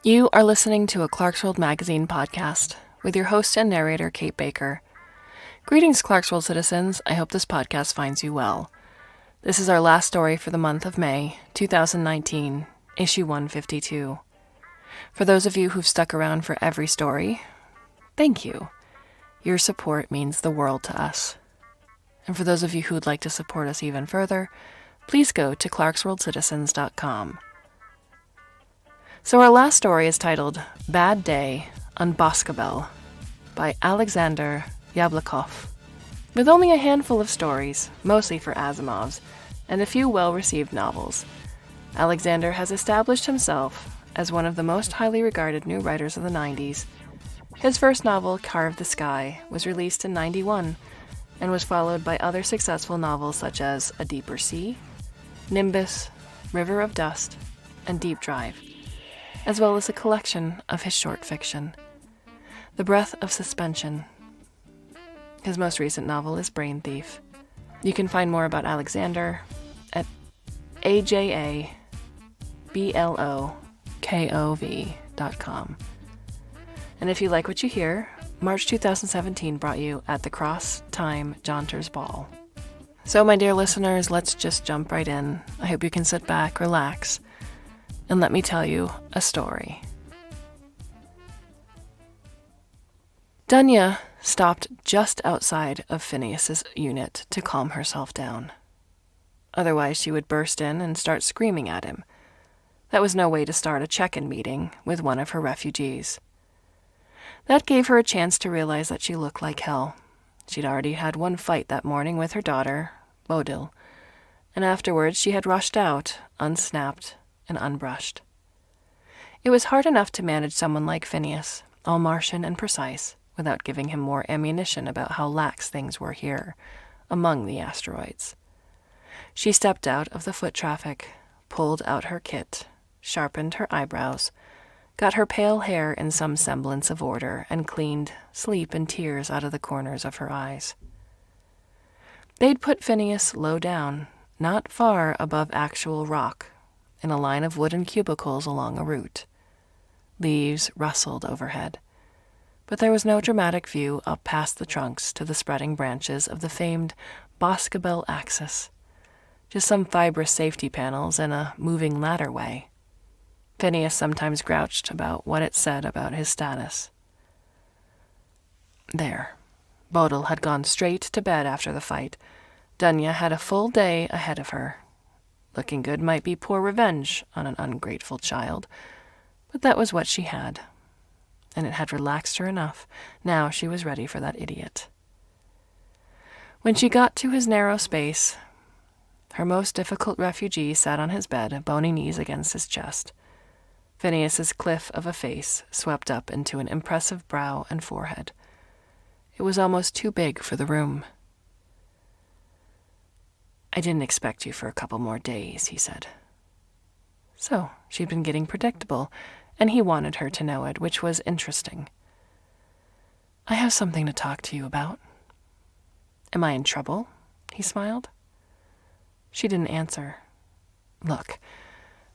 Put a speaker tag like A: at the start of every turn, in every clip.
A: You are listening to a Clarkesworld Magazine podcast with your host and narrator, Kate Baker. Greetings, Clarkesworld citizens. I hope this podcast finds you well. This is our last story for the month of May, 2019, issue 152. For those of you who've stuck around for every story, thank you. Your support means the world to us. And for those of you who'd like to support us even further, please go to clarksworldcitizens.com. So our last story is titled Bad Day on Boscobel by Alexander Jablokov. With only a handful of stories, mostly for Asimovs, and a few well-received novels, Alexander has established himself as one of the most highly regarded new writers of the 90s. His first novel, Carve the Sky, was released in 91 and was followed by other successful novels such as A Deeper Sea, Nimbus, River of Dust, and Deep Drive, as well as a collection of his short fiction. The Breath of Suspension. His most recent novel is Brain Thief. You can find more about Alexander at ajablokov.com. And if you like what you hear, March 2017 brought you At the Cross Time Jaunters Ball. So, my dear listeners, let's just jump right in. I hope you can sit back, relax, and let me tell you a story. Dunya stopped just outside of Phineas's unit to calm herself down. Otherwise, she would burst in and start screaming at him. That was no way to start a check-in meeting with one of her refugees. That gave her a chance to realize that she looked like hell. She'd already had one fight that morning with her daughter, Bodil, and afterwards she had rushed out, unsnapped and unbrushed. It was hard enough to manage someone like Phineas, all Martian and precise, without giving him more ammunition about how lax things were here, among the asteroids. She stepped out of the foot traffic, pulled out her kit, sharpened her eyebrows, got her pale hair in some semblance of order, and cleaned sleep and tears out of the corners of her eyes. They'd put Phineas low down, not far above actual rock, in a line of wooden cubicles along a route. Leaves rustled overhead, but there was no dramatic view up past the trunks to the spreading branches of the famed Boscobel axis, just some fibrous safety panels and a moving ladderway. Phineas sometimes grouched about what it said about his status. There. Bodil had gone straight to bed after the fight. Dunya had a full day ahead of her. Looking good might be poor revenge on an ungrateful child, but that was what she had, and it had relaxed her enough. Now she was ready for that idiot. When she got to his narrow space, her most difficult refugee sat on his bed, bony knees against his chest. Phineas's cliff of a face swept up into an impressive brow and forehead. It was almost too big for the room. "I didn't expect you for a couple more days," he said. So she'd been getting predictable, and he wanted her to know it, which was interesting. "I have something to talk to you about." "Am I in trouble?" he smiled. She didn't answer. "Look,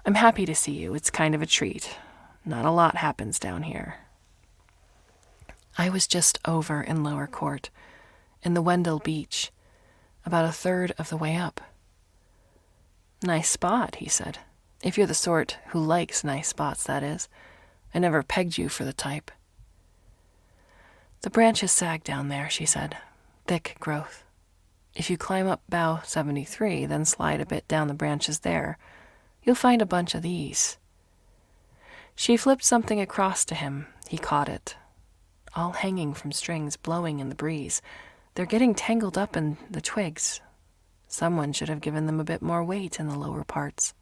A: I'm happy to see you. It's kind of a treat. Not a lot happens down here." "I was just over in Lower Court, in the Wendell Beach, about a third of the way up." "Nice spot," he said. "If you're the sort who likes nice spots, that is. I never pegged you for the type." "The branches sag down there," she said. "Thick growth. If you climb up bough 73, then slide a bit down the branches there, you'll find a bunch of these." She flipped something across to him. He caught it. All hanging from strings blowing in the breeze. They're getting tangled up in the twigs. Someone should have given them a bit more weight in the lower parts.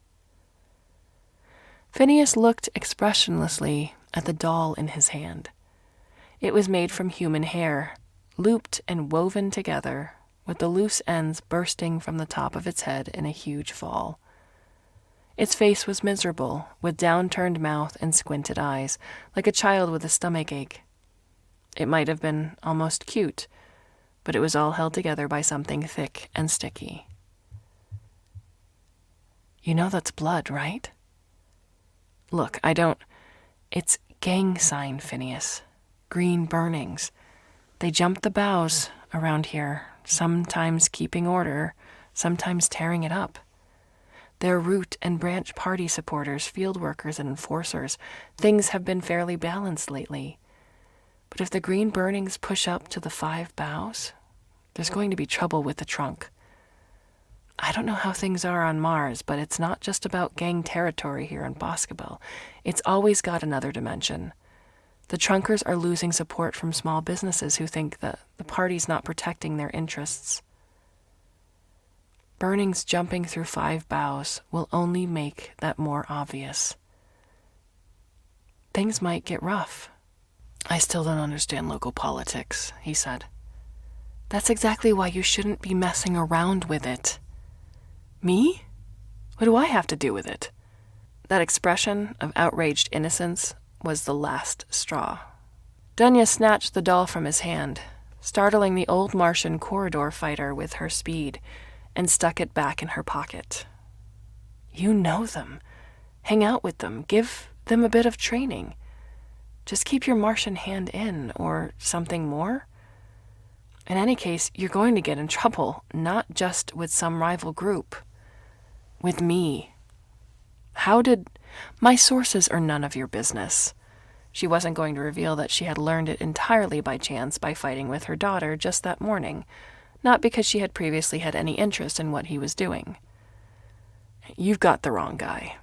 A: Phineas looked expressionlessly at the doll in his hand. It was made from human hair, looped and woven together, with the loose ends bursting from the top of its head in a huge fall. Its face was miserable, with down-turned mouth and squinted eyes, like a child with a stomach ache. It might have been almost cute, but it was all held together by something thick and sticky. "You know that's blood, right?" "Look, I don't... It's gang sign, Phineas. Green burnings. They jump the boughs around here, sometimes keeping order, sometimes tearing it up. They're root and branch party supporters, field workers, and enforcers. Things have been fairly balanced lately. But if the green burnings push up to the 5 boughs, there's going to be trouble with the trunk. I don't know how things are on Mars, but it's not just about gang territory here in Boscobel. It's always got another dimension. The trunkers are losing support from small businesses who think that the party's not protecting their interests. Burnings jumping through 5 boughs will only make that more obvious. Things might get rough. I still don't understand local politics, he said. That's exactly why you shouldn't be messing around with it. Me? What do I have to do with it? That expression of outraged innocence was the last straw. Dunya snatched the doll from his hand, startling the old Martian corridor fighter with her speed, and stuck it back in her pocket. You know them. Hang out with them. Give them a bit of training. Just keep your Martian hand in, or something more. In any case, you're going to get in trouble, not just with some rival group. With me. My sources are none of your business. She wasn't going to reveal that she had learned it entirely by chance by fighting with her daughter just that morning, not because she had previously had any interest in what he was doing. You've got the wrong guy.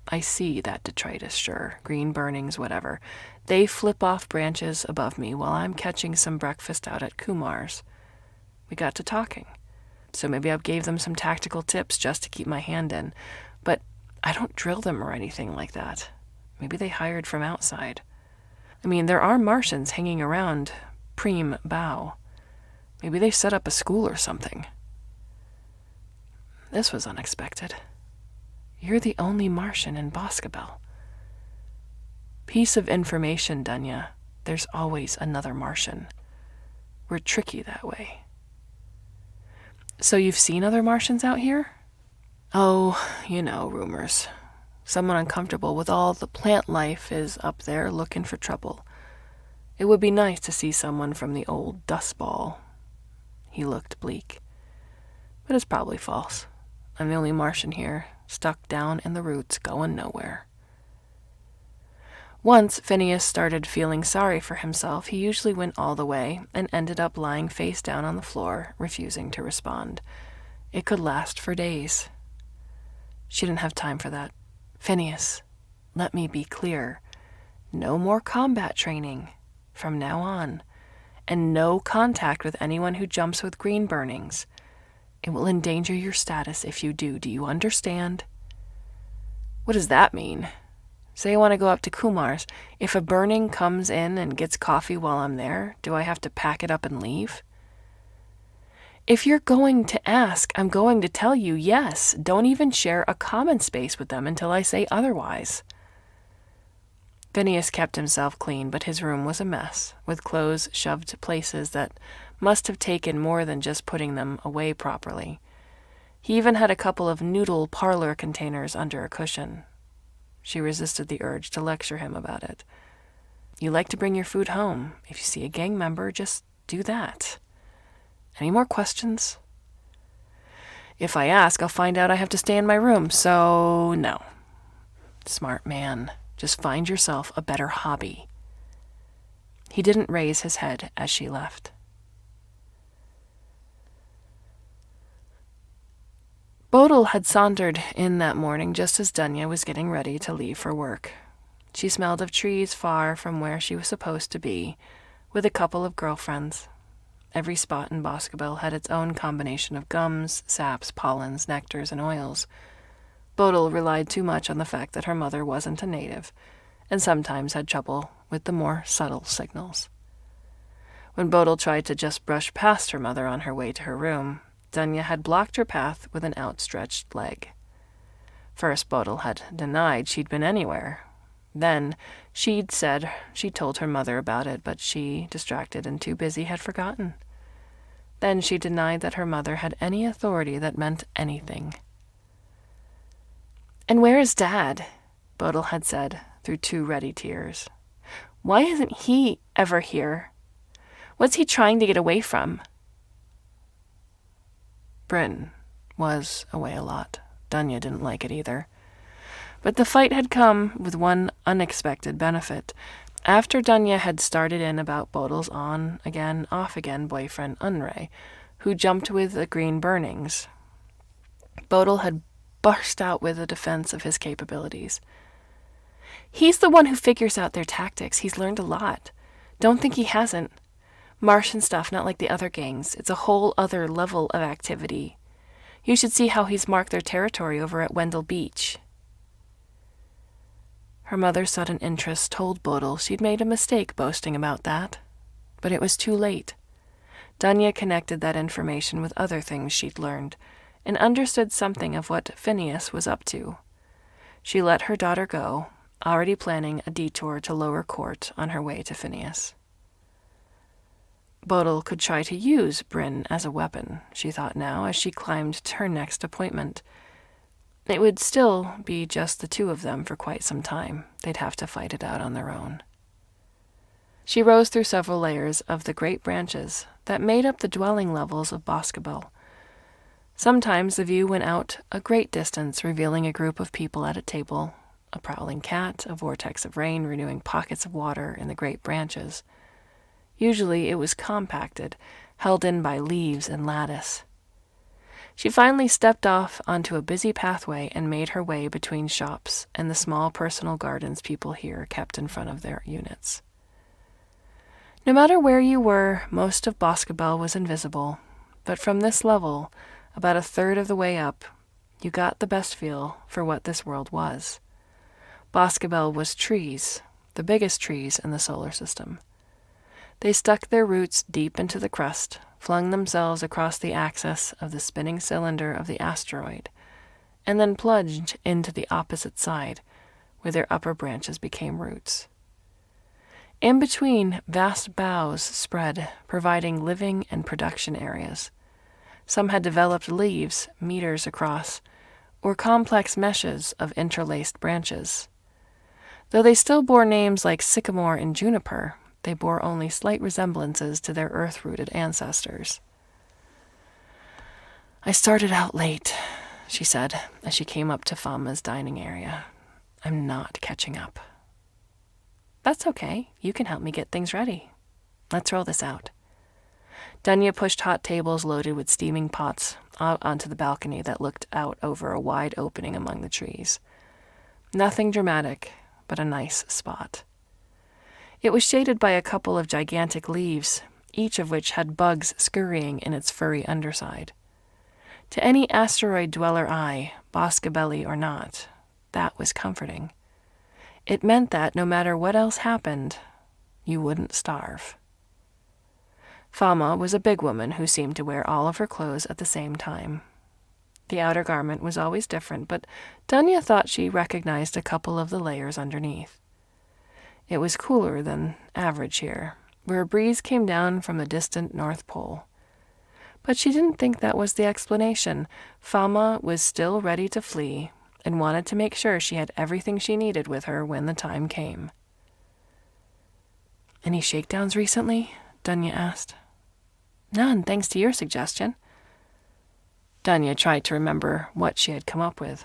A: I see that detritus, sure. Green burnings, whatever. They flip off branches above me while I'm catching some breakfast out at Kumar's. We got to talking. So maybe I gave them some tactical tips just to keep my hand in. But I don't drill them or anything like that. Maybe they hired from outside. I mean, there are Martians hanging around Prime Bow. Maybe they set up a school or something. This was unexpected. You're the only Martian in Boscobel. Piece of information, Dunya. There's always another Martian. We're tricky that way. So you've seen other Martians out here? Oh, rumors. Someone uncomfortable with all the plant life is up there looking for trouble. It would be nice to see someone from the old dust ball. He looked bleak. But it's probably false. I'm the only Martian here, stuck down in the roots, going nowhere. Once Phineas started feeling sorry for himself, he usually went all the way and ended up lying face down on the floor, refusing to respond. It could last for days. She didn't have time for that. Phineas, let me be clear. No more combat training from now on, and no contact with anyone who jumps with green burnings. It will endanger your status if you do. Do you understand? What does that mean? Say I want to go up to Kumar's. If a burning comes in and gets coffee while I'm there, do I have to pack it up and leave? If you're going to ask, I'm going to tell you yes. Don't even share a common space with them until I say otherwise. Phineas kept himself clean, but his room was a mess, with clothes shoved to places that must have taken more than just putting them away properly. He even had a couple of noodle parlor containers under a cushion. She resisted the urge to lecture him about it. You like to bring your food home. If you see a gang member, just do that. Any more questions? If I ask, I'll find out I have to stay in my room, so no. Smart man. Just find yourself a better hobby. He didn't raise his head as she left. Bodil had sauntered in that morning just as Dunya was getting ready to leave for work. She smelled of trees far from where she was supposed to be, with a couple of girlfriends. Every spot in Boscobel had its own combination of gums, saps, pollens, nectars, and oils. Bodil relied too much on the fact that her mother wasn't a native, and sometimes had trouble with the more subtle signals. When Bodil tried to just brush past her mother on her way to her room, Dunya had blocked her path with an outstretched leg. First, Bodil had denied she'd been anywhere. Then, she'd said she told her mother about it, but she, distracted and too busy, had forgotten. Then she denied that her mother had any authority that meant anything. "And where is Dad?" Bodil had said, through 2 ready tears. Why isn't he ever here? What's he trying to get away from? Bryn was away a lot. Dunya didn't like it either. But the fight had come with one unexpected benefit. After Dunya had started in about Bodil's on-again, off-again boyfriend Unray, who jumped with the green burnings, Bodil had burst out with a defense of his capabilities. He's the one who figures out their tactics. He's learned a lot. Don't think he hasn't. Martian stuff, not like the other gangs. It's a whole other level of activity. You should see how he's marked their territory over at Wendell Beach. Her mother's sudden interest told Bodil she'd made a mistake boasting about that. But it was too late. Dunya connected that information with other things she'd learned, and understood something of what Phineas was up to. She let her daughter go, already planning a detour to lower court on her way to Phineas. Bodil could try to use Bryn as a weapon, she thought now, as she climbed to her next appointment. It would still be just the 2 of them for quite some time. They'd have to fight it out on their own. She rose through several layers of the great branches that made up the dwelling levels of Boscobel. Sometimes the view went out a great distance, revealing a group of people at a table, a prowling cat, a vortex of rain renewing pockets of water in the great branches. Usually it was compacted, held in by leaves and lattice. She finally stepped off onto a busy pathway and made her way between shops and the small personal gardens people here kept in front of their units. No matter where you were, most of Boscobel was invisible, but from this level, about a third of the way up, you got the best feel for what this world was. Boscobel was trees, the biggest trees in the solar system. They stuck their roots deep into the crust, flung themselves across the axis of the spinning cylinder of the asteroid, and then plunged into the opposite side, where their upper branches became roots. In between, vast boughs spread, providing living and production areas. Some had developed leaves meters across, or complex meshes of interlaced branches. Though they still bore names like sycamore and juniper, they bore only slight resemblances to their earth-rooted ancestors. "I started out late," she said, as she came up to Fama's dining area. "I'm not catching up." "That's okay. You can help me get things ready. Let's roll this out." Dunya pushed hot tables loaded with steaming pots out onto the balcony that looked out over a wide opening among the trees. Nothing dramatic, but a nice spot. It was shaded by a couple of gigantic leaves, each of which had bugs scurrying in its furry underside. To any asteroid dweller eye, Boscobelli or not, that was comforting. It meant that, no matter what else happened, you wouldn't starve. Fama was a big woman who seemed to wear all of her clothes at the same time. The outer garment was always different, but Dunya thought she recognized a couple of the layers underneath. It was cooler than average here, where a breeze came down from the distant North Pole. But she didn't think that was the explanation. Fama was still ready to flee and wanted to make sure she had everything she needed with her when the time came. "Any shakedowns recently?" Dunya asked. "None, thanks to your suggestion." Dunya tried to remember what she had come up with.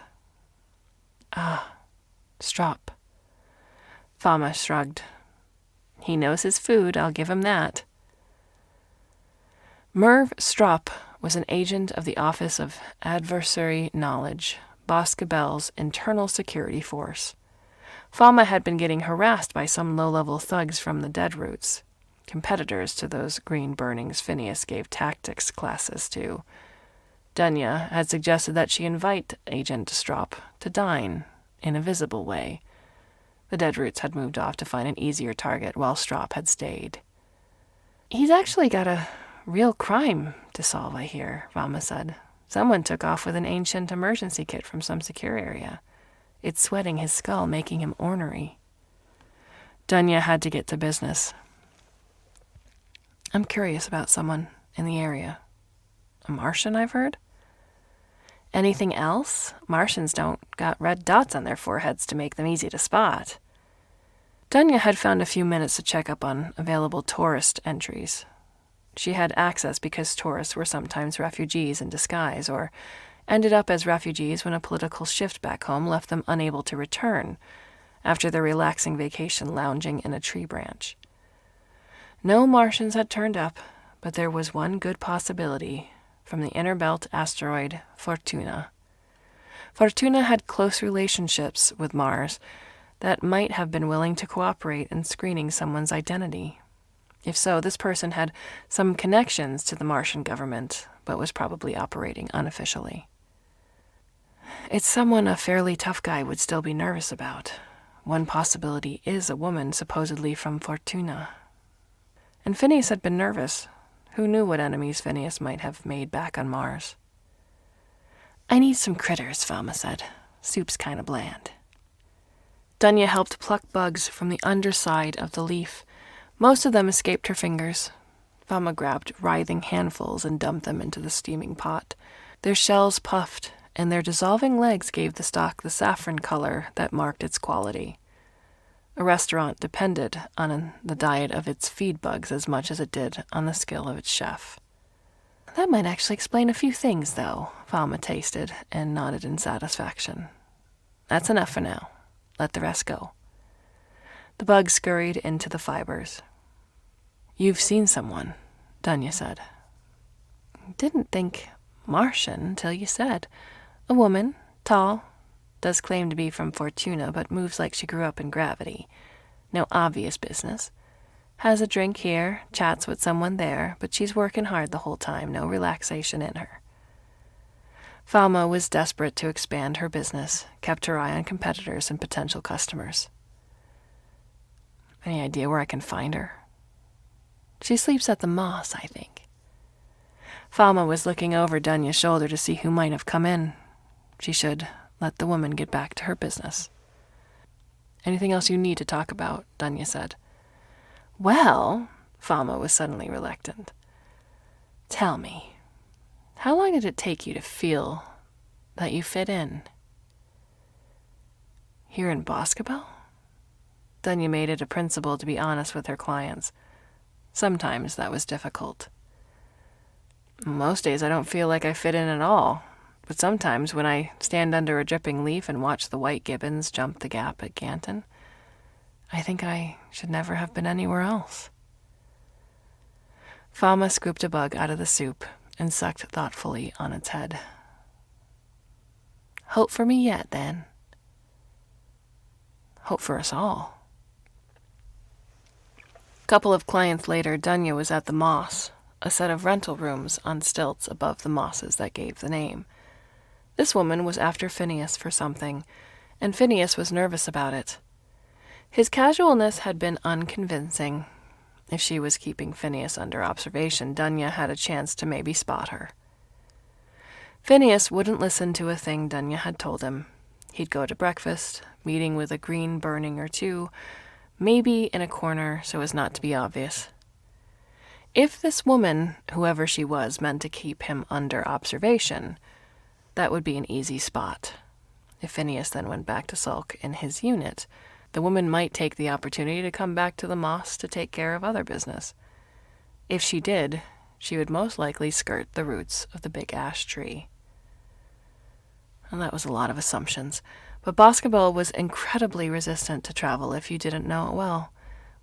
A: Strop. Fama shrugged. "He knows his food, I'll give him that." Merv Strop was an agent of the Office of Adversary Knowledge, Boscobel's internal security force. Fama had been getting harassed by some low-level thugs from the Deadroots, competitors to those green burnings Phineas gave tactics classes to. Dunya had suggested that she invite Agent Strop to dine in a visible way. The Deadroots had moved off to find an easier target while Strop had stayed. "He's actually got a real crime to solve, I hear," Fama said. "Someone took off with an ancient emergency kit from some secure area. It's sweating his skull, making him ornery." Dunya had to get to business. "I'm curious about someone in the area. A Martian, I've heard." "Anything else? Martians don't got red dots on their foreheads to make them easy to spot." Dunya had found a few minutes to check up on available tourist entries. She had access because tourists were sometimes refugees in disguise, or ended up as refugees when a political shift back home left them unable to return after their relaxing vacation lounging in a tree branch. No Martians had turned up, but there was one good possibility from the inner belt asteroid Fortuna. Fortuna had close relationships with Mars that might have been willing to cooperate in screening someone's identity. If so, this person had some connections to the Martian government, but was probably operating unofficially. It's someone a fairly tough guy would still be nervous about. One possibility is a woman supposedly from Fortuna. And Phineas had been nervous. Who knew what enemies Phineas might have made back on Mars? "I need some critters," Falma said. "Soup's kind of bland." Dunya helped pluck bugs from the underside of the leaf. Most of them escaped her fingers. Falma grabbed writhing handfuls and dumped them into the steaming pot. Their shells puffed, and their dissolving legs gave the stock the saffron color that marked its quality. A restaurant depended on the diet of its feed bugs as much as it did on the skill of its chef. "That might actually explain a few things, though," Falma tasted and nodded in satisfaction. "That's enough for now. Let the rest go." The bug scurried into the fibers. "You've seen someone," Dunya said. "Didn't think Martian till you said. A woman, tall, does claim to be from Fortuna, but moves like she grew up in gravity. No obvious business. Has a drink here, chats with someone there, but she's working hard the whole time, no relaxation in her." Falma was desperate to expand her business, kept her eye on competitors and potential customers. "Any idea where I can find her?" "She sleeps at the Moss, I think." Falma was looking over Dunya's shoulder to see who might have come in. She should let the woman get back to her business. "Anything else you need to talk about?" Dunya said. "Well," Falma was suddenly reluctant. "Tell me, how long did it take you to feel that you fit in?" "Here in Boscobel?" Dunya made it a principle to be honest with her clients. Sometimes that was difficult. "Most days I don't feel like I fit in at all, but sometimes when I stand under a dripping leaf and watch the white gibbons jump the gap at Ganton, I think I should never have been anywhere else." Falma scooped a bug out of the soup and sucked thoughtfully on its head. "Hope for me yet, then?" "Hope for us all." A couple of clients later, Dunya was at the Moss, a set of rental rooms on stilts above the mosses that gave the name. This woman was after Phineas for something, and Phineas was nervous about it. His casualness had been unconvincing. If she was keeping Phineas under observation, Dunya had a chance to maybe spot her. Phineas wouldn't listen to a thing Dunya had told him. He'd go to breakfast, meeting with a green burning or two, maybe in a corner so as not to be obvious. If this woman, whoever she was, meant to keep him under observation, that would be an easy spot. If Phineas then went back to sulk in his unit, the woman might take the opportunity to come back to the Moss to take care of other business. If she did, she would most likely skirt the roots of the big ash tree. And that was a lot of assumptions, but Boscobel was incredibly resistant to travel if you didn't know it well.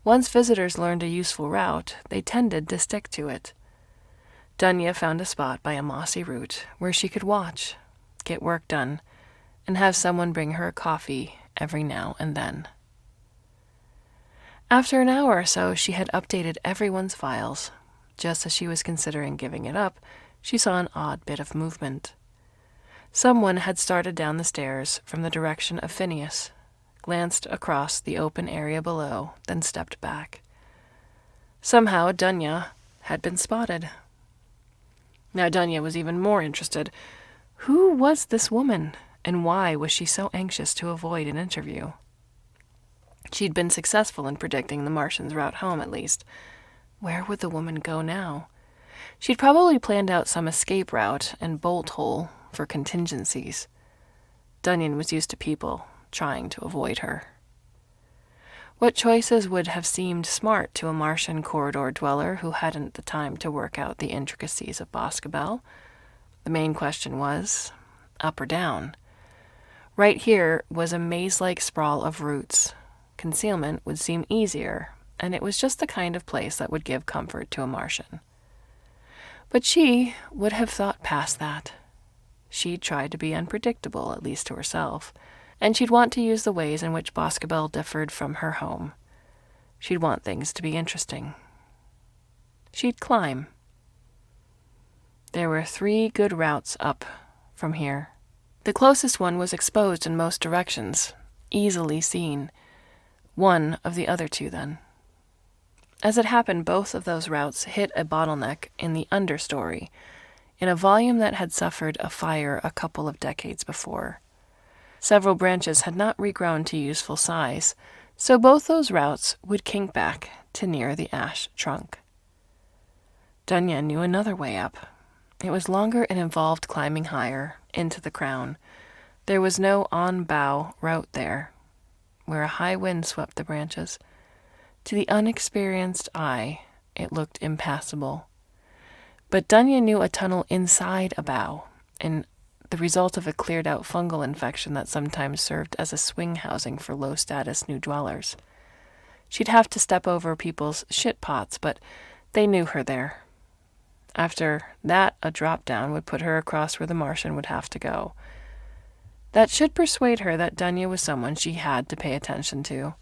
A: Once visitors learned a useful route, they tended to stick to it. Dunya found a spot by a mossy root where she could watch, get work done, and have someone bring her a coffee every now and then. After an hour or so, she had updated everyone's files. Just as she was considering giving it up, she saw an odd bit of movement. Someone had started down the stairs from the direction of Phineas, glanced across the open area below, then stepped back. Somehow Dunya had been spotted. Now Dunya was even more interested. Who was this woman, and why was she so anxious to avoid an interview? She'd been successful in predicting the Martian's route home, at least. Where would the woman go now? She'd probably planned out some escape route and bolt hole for contingencies. Dunyan was used to people trying to avoid her. What choices would have seemed smart to a Martian corridor dweller who hadn't the time to work out the intricacies of Boscobel? The main question was, up or down? Right here was a maze-like sprawl of roots. Concealment would seem easier, and it was just the kind of place that would give comfort to a Martian. But she would have thought past that. She'd tried to be unpredictable, at least to herself, and she'd want to use the ways in which Boscobel differed from her home. She'd want things to be interesting. She'd climb. There were 3 good routes up from here. The closest one was exposed in most directions, easily seen. One of the other 2, then. As it happened, both of those routes hit a bottleneck in the understory, in a volume that had suffered a fire a couple of decades before. Several branches had not regrown to useful size, so both those routes would kink back to near the ash trunk. Dunya knew another way up. It was longer and involved climbing higher, into the crown. There was no on-bow route there, where a high wind swept the branches. To the unexperienced eye, it looked impassable. But Dunya knew a tunnel inside a bow, and the result of a cleared-out fungal infection that sometimes served as a swing housing for low-status new dwellers. She'd have to step over people's shit pots, but they knew her there. After that, a drop-down would put her across where the Martian would have to go. That should persuade her that Dunya was someone she had to pay attention to.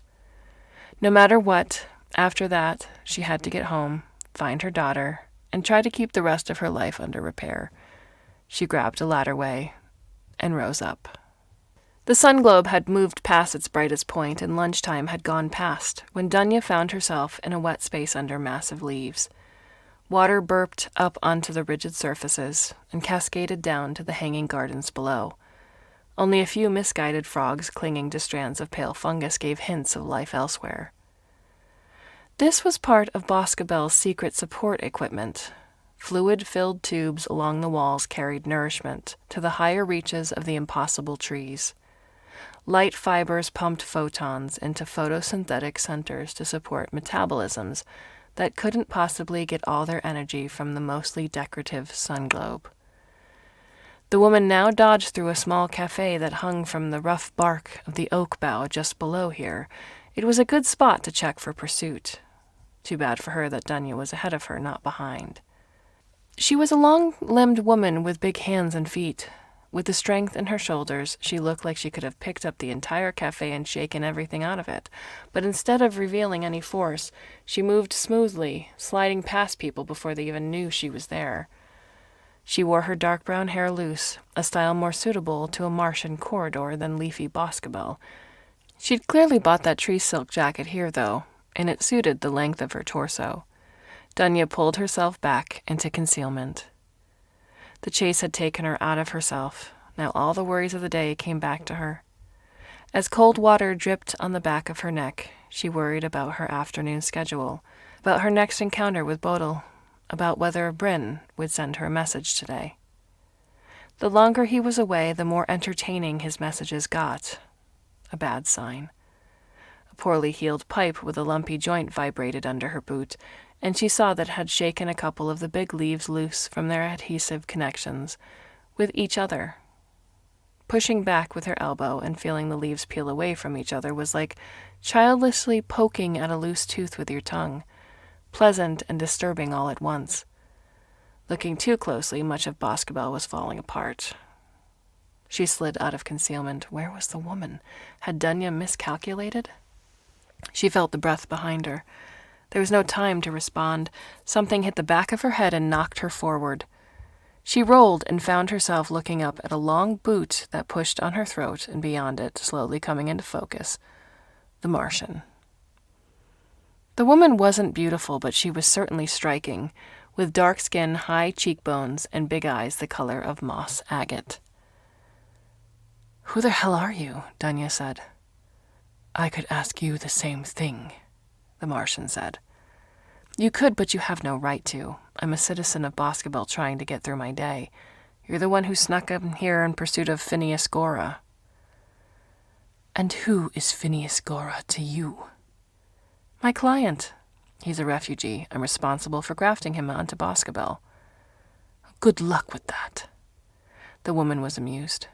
A: No matter what, after that, she had to get home, find her daughter, and try to keep the rest of her life under repair. She grabbed a ladderway and rose up. The sun globe had moved past its brightest point, and lunchtime had gone past when Dunya found herself in a wet space under massive leaves. Water burped up onto the rigid surfaces and cascaded down to the hanging gardens below. Only a few misguided frogs clinging to strands of pale fungus gave hints of life elsewhere. This was part of Boscobel's secret support equipment. Fluid-filled tubes along the walls carried nourishment to the higher reaches of the impossible trees. Light fibers pumped photons into photosynthetic centers to support metabolisms that couldn't possibly get all their energy from the mostly decorative sun globe. The woman now dodged through a small cafe that hung from the rough bark of the oak bough just below here. It was a good spot to check for pursuit. Too bad for her that Dunya was ahead of her, not behind. She was a long-limbed woman with big hands and feet. With the strength in her shoulders, she looked like she could have picked up the entire cafe and shaken everything out of it. But instead of revealing any force, she moved smoothly, sliding past people before they even knew she was there. She wore her dark brown hair loose, a style more suitable to a Martian corridor than leafy Boscobel. She'd clearly bought that tree silk jacket here, though, and it suited the length of her torso. Dunya pulled herself back into concealment. The chase had taken her out of herself. Now all the worries of the day came back to her. As cold water dripped on the back of her neck, she worried about her afternoon schedule, about her next encounter with Bodil, about whether Bryn would send her a message today. The longer he was away, the more entertaining his messages got. A bad sign. A poorly healed pipe with a lumpy joint vibrated under her boot, and she saw that it had shaken a couple of the big leaves loose from their adhesive connections with each other. Pushing back with her elbow and feeling the leaves peel away from each other was like childishly poking at a loose tooth with your tongue, pleasant and disturbing all at once. Looking too closely, much of Boscobel was falling apart. She slid out of concealment. Where was the woman? Had Dunya miscalculated? She felt the breath behind her. There was no time to respond. Something hit the back of her head and knocked her forward. She rolled and found herself looking up at a long boot that pushed on her throat and beyond it, slowly coming into focus. The Martian. The woman wasn't beautiful, but she was certainly striking, with dark skin, high cheekbones, and big eyes the color of moss agate. "Who the hell are you?" Dunya said. "I could ask you the same thing," the Martian said. "You could, but you have no right to. I'm a citizen of Boscobel trying to get through my day. You're the one who snuck up here in pursuit of Phineas Gora." "And who is Phineas Gora to you?" My client. He's a refugee. I'm responsible for grafting him onto Boscobel. Good luck with that. The woman was amused.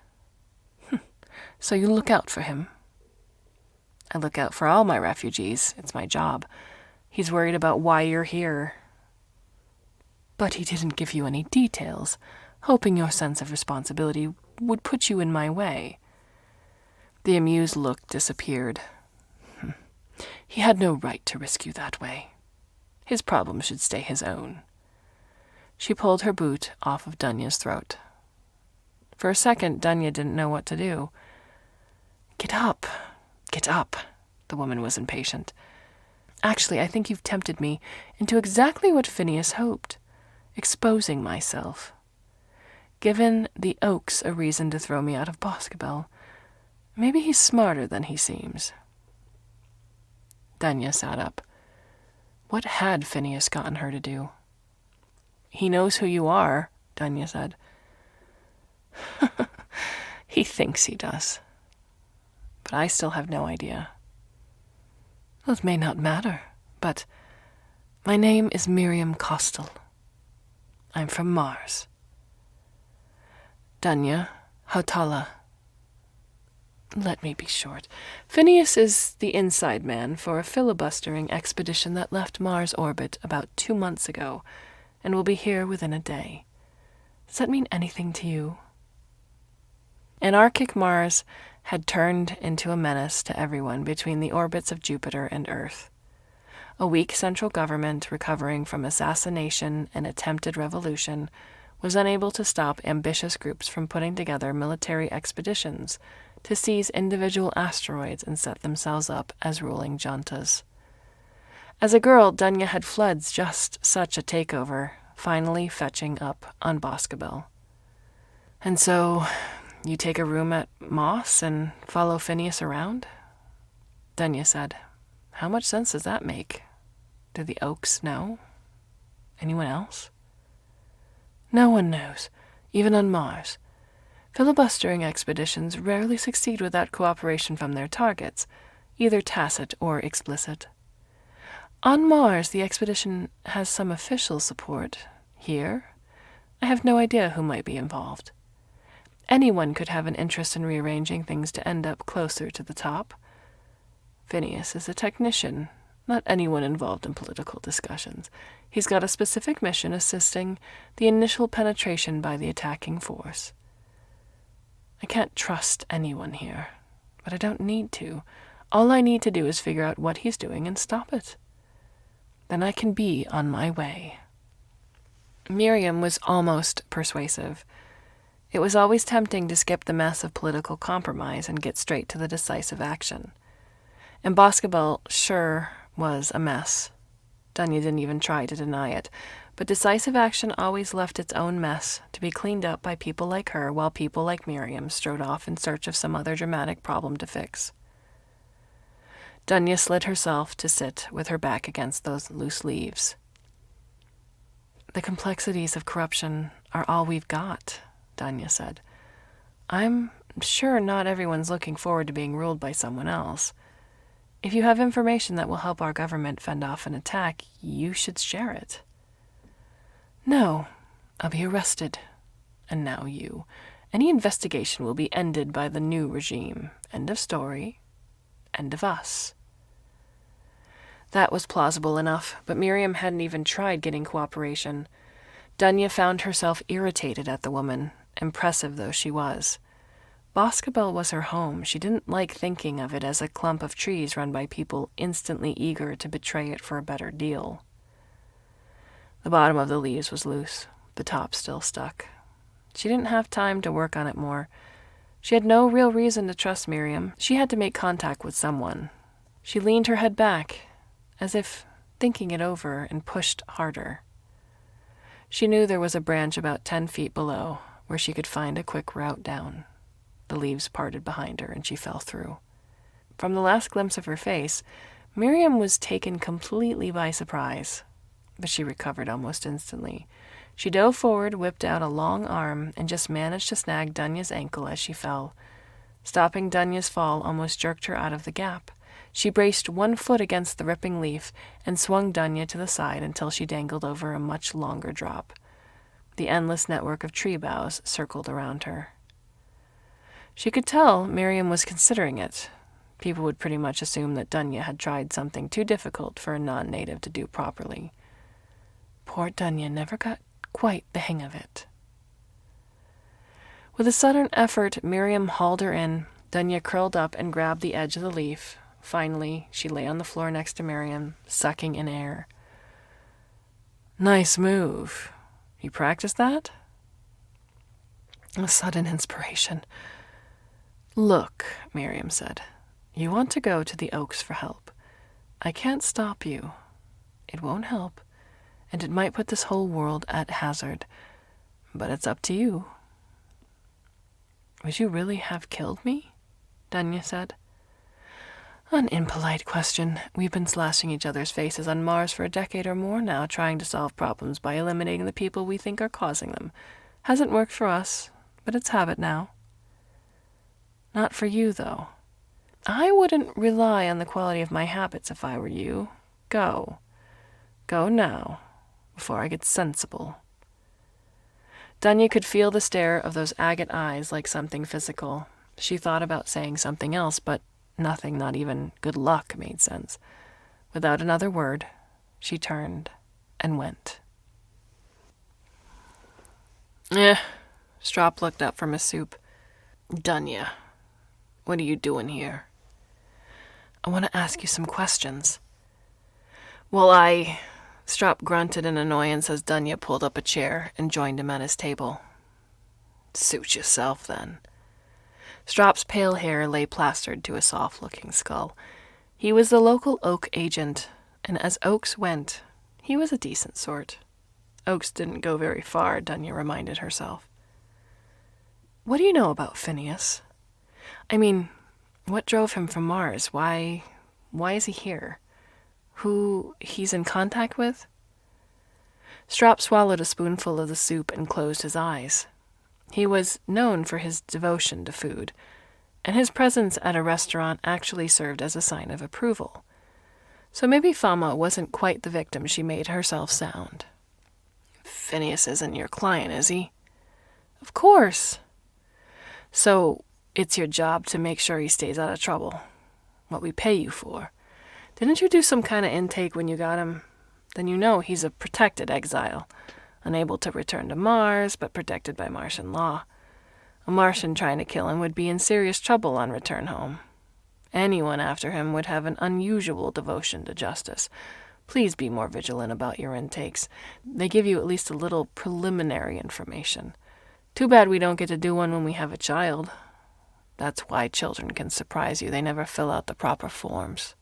A: So you look out for him? I look out for all my refugees. It's my job. He's worried about why you're here. But he didn't give you any details, hoping your sense of responsibility would put you in my way. The amused look disappeared. He had no right to risk you that way. His problem should stay his own. She pulled her boot off of Dunya's throat. For a second, Dunya didn't know what to do. Get up. Get up. The woman was impatient. Actually, I think you've tempted me into exactly what Phineas hoped, exposing myself. Given the Oaks a reason to throw me out of Boscobel, maybe he's smarter than he seems. Dunya sat up. What had Phineas gotten her to do? He knows who you are, Dunya said. He thinks he does. But I still have no idea. Well, it may not matter, but my name is Miriam Costel. I'm from Mars. Dunya Hautala. Let me be short. Phineas is the inside man for a filibustering expedition that left Mars orbit about 2 months ago, and will be here within a day. Does that mean anything to you? Anarchic Mars had turned into a menace to everyone between the orbits of Jupiter and Earth. A weak central government recovering from assassination and attempted revolution was unable to stop ambitious groups from putting together military expeditions to seize individual asteroids and set themselves up as ruling juntas. As a girl, Dunya had fled just such a takeover, finally fetching up on Boscobel. And so, you take a room at Moss and follow Phineas around? Dunya said. How much sense does that make? Do the Oaks know? Anyone else? No one knows, even on Mars. Filibustering expeditions rarely succeed without cooperation from their targets, either tacit or explicit. On Mars, the expedition has some official support. Here, I have no idea who might be involved. Anyone could have an interest in rearranging things to end up closer to the top. Phineas is a technician, not anyone involved in political discussions. He's got a specific mission assisting the initial penetration by the attacking force. I can't trust anyone here, but I don't need to. All I need to do is figure out what he's doing and stop it. Then I can be on my way. Miriam was almost persuasive. It was always tempting to skip the mess of political compromise and get straight to the decisive action. And Boscobel sure was a mess. Dunya didn't even try to deny it, but decisive action always left its own mess to be cleaned up by people like her, while people like Miriam strode off in search of some other dramatic problem to fix. Dunya slid herself to sit with her back against those loose leaves. The complexities of corruption are all we've got, Dunya said. I'm sure not everyone's looking forward to being ruled by someone else. If you have information that will help our government fend off an attack, you should share it. No, I'll be arrested. And now you. Any investigation will be ended by the new regime. End of story. End of us. That was plausible enough, but Miriam hadn't even tried getting cooperation. Dunya found herself irritated at the woman, impressive though she was. Boscobel was her home. She didn't like thinking of it as a clump of trees run by people instantly eager to betray it for a better deal. The bottom of the leaves was loose, the top still stuck. She didn't have time to work on it more. She had no real reason to trust Miriam. She had to make contact with someone. She leaned her head back, as if thinking it over, and pushed harder. She knew there was a branch about 10 feet below, where she could find a quick route down. The leaves parted behind her, and she fell through. From the last glimpse of her face, Miriam was taken completely by surprise, but she recovered almost instantly. She dove forward, whipped out a long arm, and just managed to snag Dunya's ankle as she fell. Stopping Dunya's fall almost jerked her out of the gap. She braced one foot against the ripping leaf and swung Dunya to the side until she dangled over a much longer drop. The endless network of tree boughs circled around her. She could tell Miriam was considering it. People would pretty much assume that Dunya had tried something too difficult for a non-native to do properly. Poor Dunya never got quite the hang of it. With a sudden effort, Miriam hauled her in. Dunya curled up and grabbed the edge of the leaf. Finally, she lay on the floor next to Miriam, sucking in air. Nice move. You practiced that? A sudden inspiration. Look, Miriam said. You want to go to the Oaks for help. I can't stop you. It won't help, and it might put this whole world at hazard. But it's up to you. Would you really have killed me? Dunya said. An impolite question. We've been slashing each other's faces on Mars for a decade or more now, trying to solve problems by eliminating the people we think are causing them. Hasn't worked for us, but it's habit now. Not for you, though. I wouldn't rely on the quality of my habits if I were you. Go. Go now, before I get sensible. Dunya could feel the stare of those agate eyes like something physical. She thought about saying something else, but nothing, not even good luck, made sense. Without another word, she turned and went. Strop looked up from his soup. Dunya, what are you doing here? I want to ask you some questions. Well, Strop grunted in annoyance as Dunya pulled up a chair and joined him at his table. Suit yourself, then. Strop's pale hair lay plastered to a soft-looking skull. He was the local Oak agent, and as Oaks went, he was a decent sort. Oaks didn't go very far, Dunya reminded herself. What do you know about Phineas? I mean, what drove him from Mars? Why is he here? Who he's in contact with? Strop swallowed a spoonful of the soup and closed his eyes. He was known for his devotion to food, and his presence at a restaurant actually served as a sign of approval. So maybe Fama wasn't quite the victim she made herself sound. Phineas isn't your client, is he? Of course. So it's your job to make sure he stays out of trouble. What we pay you for. Didn't you do some kind of intake when you got him? Then you know he's a protected exile, unable to return to Mars, but protected by Martian law. A Martian trying to kill him would be in serious trouble on return home. Anyone after him would have an unusual devotion to justice. Please be more vigilant about your intakes. They give you at least a little preliminary information. Too bad we don't get to do one when we have a child. That's why children can surprise you. They never fill out the proper forms.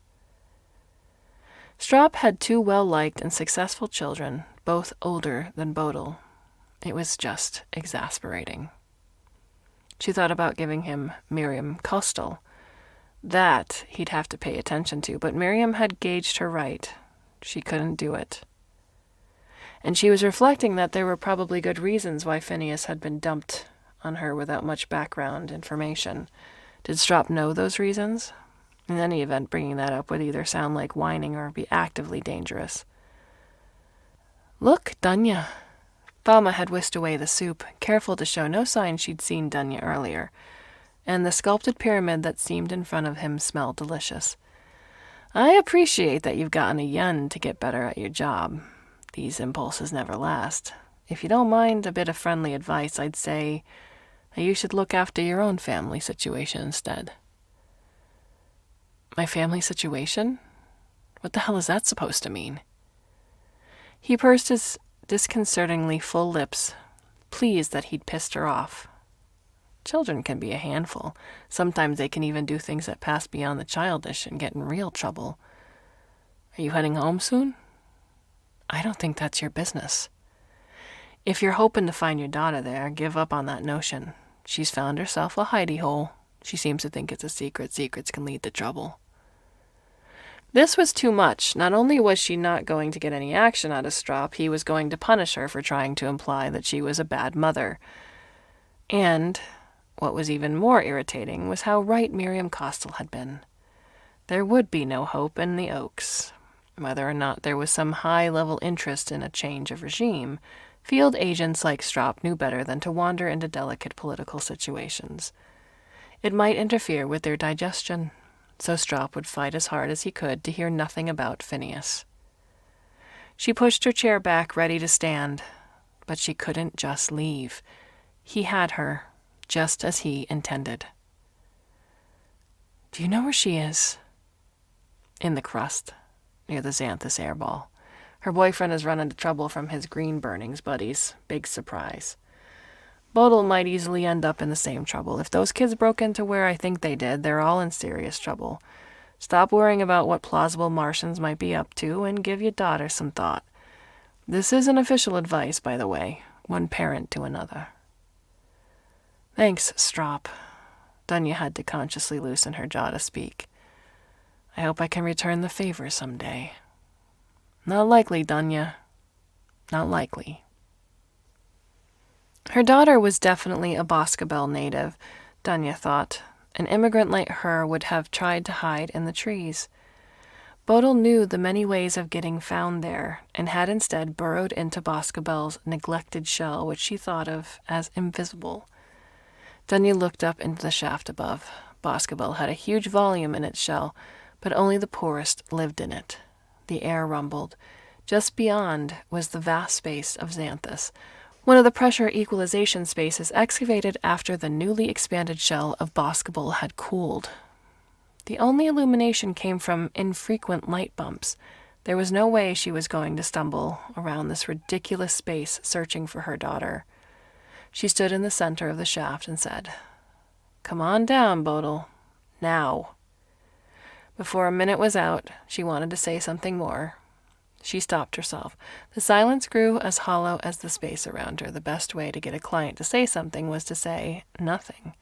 A: Strop had 2 well-liked and successful children, both older than Bodil. It was just exasperating. She thought about giving him Miriam Kostel. That he'd have to pay attention to, but Miriam had gauged her right. She couldn't do it. And she was reflecting that there were probably good reasons why Phineas had been dumped on her without much background information. Did Strop know those reasons? In any event, bringing that up would either sound like whining or be actively dangerous. Look, Dunya. Fama had whisked away the soup, careful to show no sign she'd seen Dunya earlier, and the sculpted pyramid that seemed in front of him smelled delicious. I appreciate that you've gotten a yen to get better at your job. These impulses never last. If you don't mind a bit of friendly advice, I'd say that you should look after your own family situation instead. My family situation? What the hell is that supposed to mean? He pursed his disconcertingly full lips, pleased that he'd pissed her off. Children can be a handful. Sometimes they can even do things that pass beyond the childish and get in real trouble. Are you heading home soon? I don't think that's your business. If you're hoping to find your daughter there, give up on that notion. She's found herself a hidey hole. She seems to think it's a secret. Secrets can lead to trouble. This was too much. Not only was she not going to get any action out of Strop, he was going to punish her for trying to imply that she was a bad mother. And what was even more irritating was how right Miriam Kostel had been. There would be no hope in the Oaks. Whether or not there was some high-level interest in a change of regime, field agents like Strop knew better than to wander into delicate political situations. It might interfere with their digestion, so Strop would fight as hard as he could to hear nothing about Phineas. She pushed her chair back, ready to stand, but she couldn't just leave. He had her, just as he intended. Do you know where she is? In the crust, near the Xanthus airball. Her boyfriend has run into trouble from his green burnings buddies. Big surprise. Bodil might easily end up in the same trouble. If those kids broke into where I think they did, they're all in serious trouble. Stop worrying about what plausible Martians might be up to and give your daughter some thought. This isn't official advice, by the way. One parent to another. Thanks, Strop. Dunya had to consciously loosen her jaw to speak. I hope I can return the favor someday. Not likely, Dunya. Not likely. Her daughter was definitely a Boscobel native, Dunya thought. An immigrant like her would have tried to hide in the trees. Bodil knew the many ways of getting found there, and had instead burrowed into Boscobel's neglected shell, which she thought of as invisible. Dunya looked up into the shaft above. Boscobel had a huge volume in its shell, but only the poorest lived in it. The air rumbled. Just beyond was the vast space of Xanthus, one of the pressure equalization spaces excavated after the newly expanded shell of Boscobel had cooled. The only illumination came from infrequent light bumps. There was no way she was going to stumble around this ridiculous space searching for her daughter. She stood in the center of the shaft and said, "Come on down, Bodil. Now." Before a minute was out, she wanted to say something more. She stopped herself. The silence grew as hollow as the space around her. The best way to get a client to say something was to say nothing.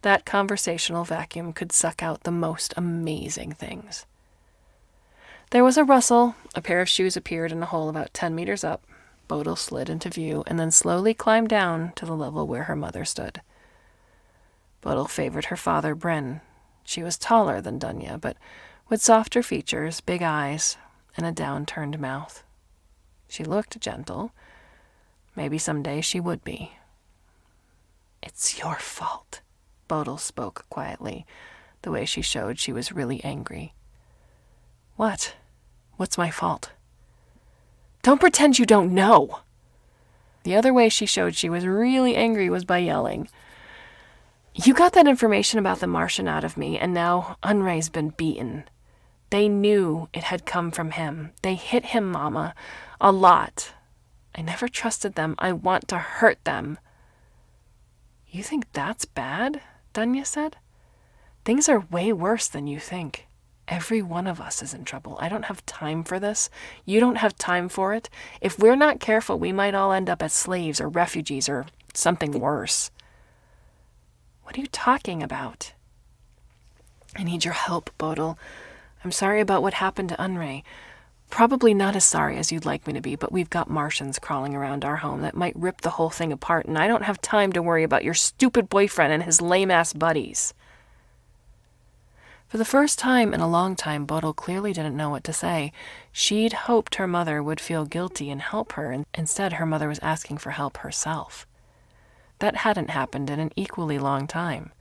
A: That conversational vacuum could suck out the most amazing things. There was a rustle. A pair of shoes appeared in a hole about 10 meters up. Bodil slid into view and then slowly climbed down to the level where her mother stood. Bodil favored her father, Bryn. She was taller than Dunya, but with softer features, big eyes, and a downturned mouth. She looked gentle. Maybe someday she would be. "It's your fault," Bodil spoke quietly, the way she showed she was really angry. "What? What's my fault?" "Don't pretend you don't know!" The other way she showed she was really angry was by yelling. "You got that information about the Martian out of me, and now Unray's been beaten. They knew it had come from him. They hit him, Mama. A lot. I never trusted them. I want to hurt them." "You think that's bad?" Dunya said. "Things are way worse than you think. Every one of us is in trouble. I don't have time for this. You don't have time for it. If we're not careful, we might all end up as slaves or refugees or something worse." "What are you talking about?" "I need your help, Bodil. I'm sorry about what happened to Unray. Probably not as sorry as you'd like me to be, but we've got Martians crawling around our home that might rip the whole thing apart, and I don't have time to worry about your stupid boyfriend and his lame-ass buddies." For the first time in a long time, Bodil clearly didn't know what to say. She'd hoped her mother would feel guilty and help her, and instead her mother was asking for help herself. That hadn't happened in an equally long time.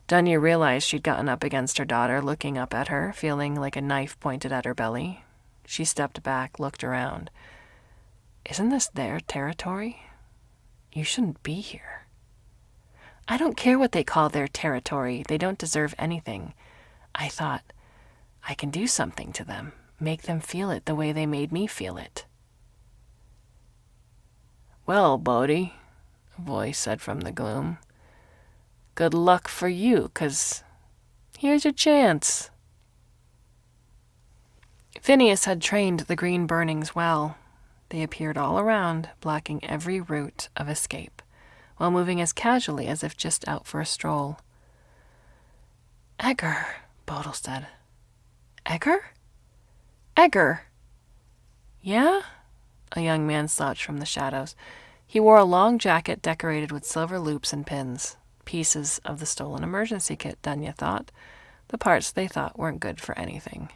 A: Dunya realized she'd gotten up against her daughter, looking up at her, feeling like a knife pointed at her belly. She stepped back, looked around. "Isn't this their territory? You shouldn't be here." "I don't care what they call their territory. They don't deserve anything. I thought, I can do something to them, make them feel it the way they made me feel it." "Well, Bodhi," a voice said from the gloom, "good luck for you, 'cause here's your chance." Phineas had trained the green burnings well. They appeared all around, blocking every route of escape, while moving as casually as if just out for a stroll. "Egger," Bodil said. "Egger? Egger!" "Yeah?" A young man slouched from the shadows. He wore a long jacket decorated with silver loops and pins. Pieces of the stolen emergency kit, Dunya thought. the parts they thought weren't good for anything.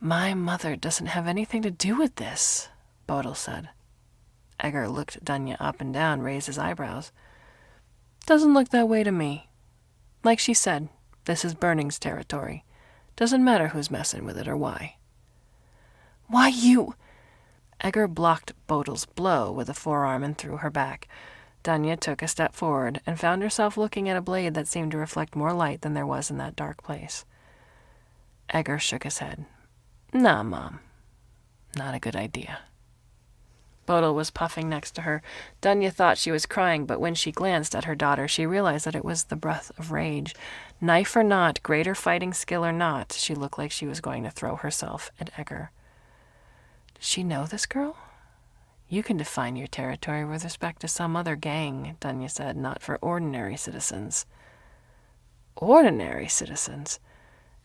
A: "My mother doesn't have anything to do with this," Bodil said. Egger looked Dunya up and down, raised his eyebrows. "Doesn't look that way to me. Like she said, this is Burning's territory. Doesn't matter who's messing with it or why." "Why you—" Egger blocked Bodil's blow with a forearm and threw her back. Dunya took a step forward and found herself looking at a blade that seemed to reflect more light than there was in that dark place. Egger shook his head. "Nah, Mom. Not a good idea." Bodil was puffing next to her. Dunya thought she was crying, but when she glanced at her daughter, she realized that it was the breath of rage. Knife or not, greater fighting skill or not, she looked like she was going to throw herself at Egger. "Does she know this girl?" "You can define your territory with respect to some other gang," Dunya said, "not for ordinary citizens." "Ordinary citizens?"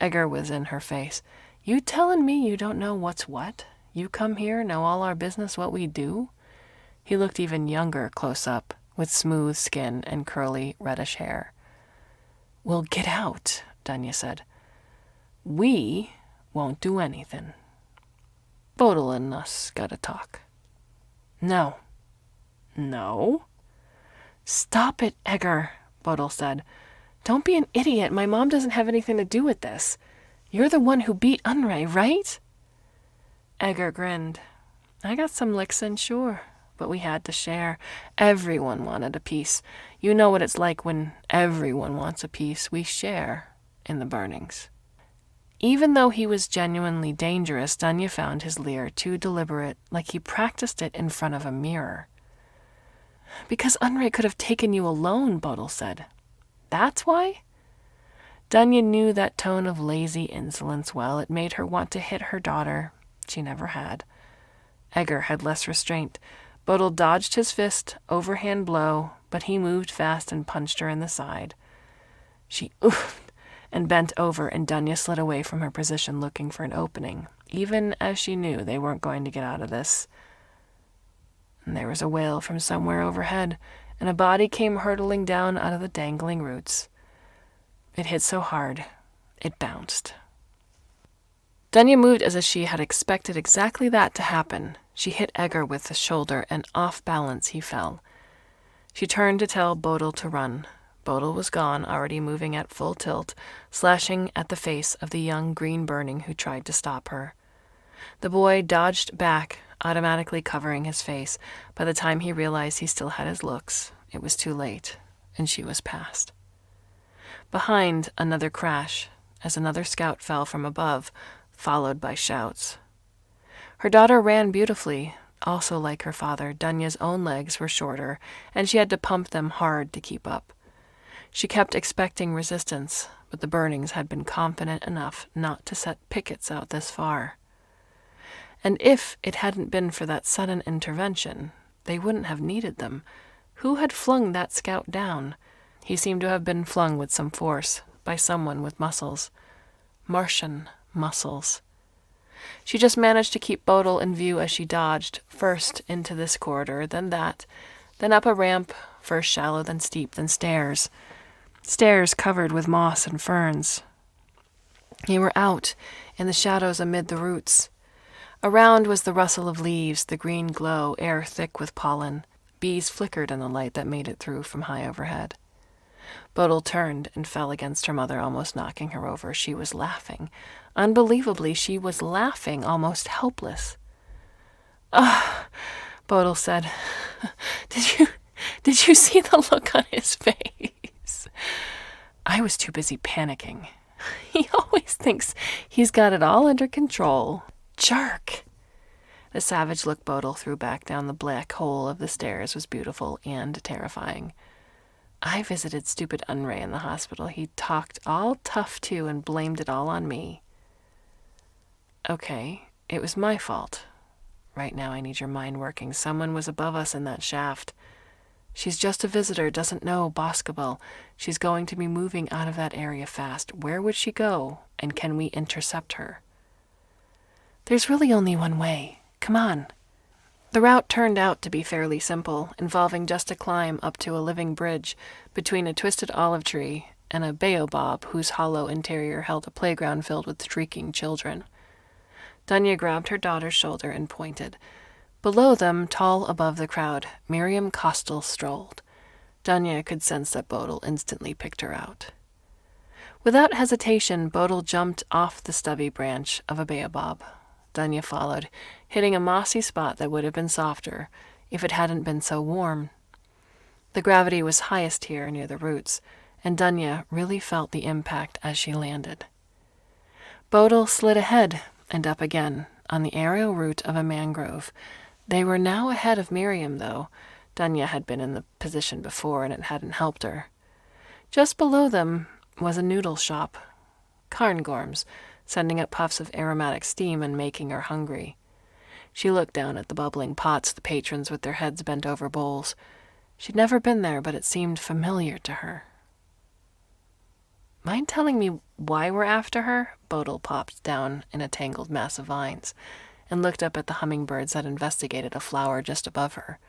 A: Egger was in her face. "You telling me you don't know what's what? You come here, know all our business what we do?" He looked even younger close up, with smooth skin and curly reddish hair. "Well, get out," Dunya said. "We won't do anything. Bodil and us gotta talk." "No." "No?" "Stop it, Egger," Bodil said. "Don't be an idiot. My mom doesn't have anything to do with this. You're the one who beat Unray, right?" Egger grinned. "I got some licks in, sure, but we had to share. Everyone wanted a piece. You know what it's like when everyone wants a piece. We share in the Burnings." Even though he was genuinely dangerous, Dunya found his leer too deliberate, like he practiced it in front of a mirror. "Because Unray could have taken you alone," Bodil said. "That's why?" Dunya knew that tone of lazy insolence well. It made her want to hit her daughter. She never had. Egger had less restraint. Bodil dodged his fist, overhand blow, but he moved fast and punched her in the side. She oofed and bent over, and Dunya slid away from her position, looking for an opening, even as she knew they weren't going to get out of this. And there was a wail from somewhere overhead, and a body came hurtling down out of the dangling roots. It hit so hard, it bounced. Dunya moved as if she had expected exactly that to happen. She hit Egger with the shoulder, and off balance he fell. She turned to tell Bodil to run. Bodil was gone, already moving at full tilt, slashing at the face of the young green burning who tried to stop her. The boy dodged back, automatically covering his face. By the time he realized he still had his looks, it was too late, and she was past. Behind, another crash, as another scout fell from above, followed by shouts. Her daughter ran beautifully. Also like her father, Dunya's own legs were shorter, and she had to pump them hard to keep up. She kept expecting resistance, but the Burnings had been confident enough not to set pickets out this far. And if it hadn't been for that sudden intervention, they wouldn't have needed them. Who had flung that scout down? He seemed to have been flung with some force, by someone with muscles. Martian muscles. She just managed to keep Bodil in view as she dodged, first into this corridor, then that, then up a ramp, first shallow, then steep, then stairs. Stairs covered with moss and ferns. They were out in the shadows amid the roots. Around was the rustle of leaves, the green glow, air thick with pollen. Bees flickered in the light that made it through from high overhead. Bodil turned and fell against her mother, almost knocking her over. She was laughing. Unbelievably, she was laughing, almost helpless. "Ah," Bodil said. Did you see the look on his face?" "I was too busy panicking. He always thinks he's got it all under control. Jerk." The savage look Bodil threw back down the black hole of the stairs was beautiful and terrifying. "I visited stupid Unray in the hospital. He talked all tough too and blamed it all on me." "Okay, it was my fault. Right now I need your mind working. Someone was above us in that shaft. She's just a visitor, doesn't know Boscobel. She's going to be moving out of that area fast. Where would she go, and can we intercept her?" "There's really only one way. Come on." The route turned out to be fairly simple, involving just a climb up to a living bridge between a twisted olive tree and a baobab whose hollow interior held a playground filled with shrieking children. Dunya grabbed her daughter's shoulder and pointed. Below them, tall above the crowd, Miriam Costel strolled. Dunya could sense that Bodil instantly picked her out. Without hesitation, Bodil jumped off the stubby branch of a baobab. Dunya followed, hitting a mossy spot that would have been softer if it hadn't been so warm. The gravity was highest here near the roots, and Dunya really felt the impact as she landed. Bodil slid ahead and up again on the aerial root of a mangrove. They were now ahead of Miriam, though. Dunya had been in the position before, and it hadn't helped her. Just below them was a noodle shop. Cairngorms, sending up puffs of aromatic steam and making her hungry. She looked down at the bubbling pots, the patrons with their heads bent over bowls. She'd never been there, but it seemed familiar to her. Mind telling me why we're after her? Bodil popped down in a tangled mass of vines and looked up at the hummingbirds that investigated a flower just above her.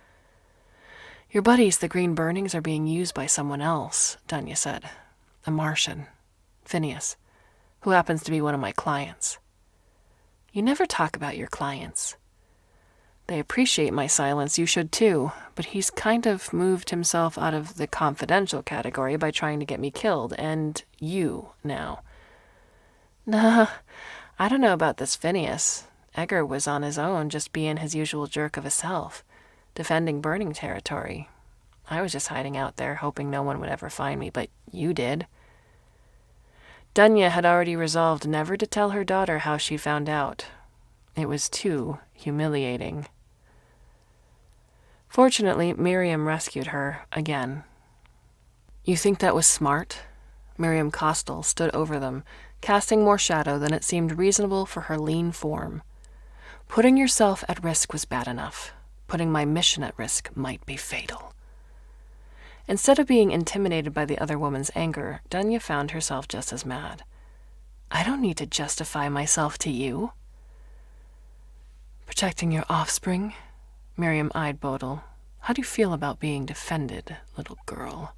A: Your buddies, the green burnings, are being used by someone else, Dunya said. A Martian, Phineas, who happens to be one of my clients. You never talk about your clients. They appreciate my silence, you should too, but he's kind of moved himself out of the confidential category by trying to get me killed, and you now. Nah, I don't know about this Phineas. Egger was on his own, just being his usual jerk of a self, defending burning territory. I was just hiding out there, hoping no one would ever find me, but you did. Dunya had already resolved never to tell her daughter how she found out. It was too humiliating. Fortunately, Miriam rescued her again. You think that was smart? Miriam Costel stood over them, casting more shadow than it seemed reasonable for her lean form. Putting yourself at risk was bad enough. Putting my mission at risk might be fatal. Instead of being intimidated by the other woman's anger, Dunya found herself just as mad. I don't need to justify myself to you. Protecting your offspring? Miriam eyed Bodil. How do you feel about being defended, little girl?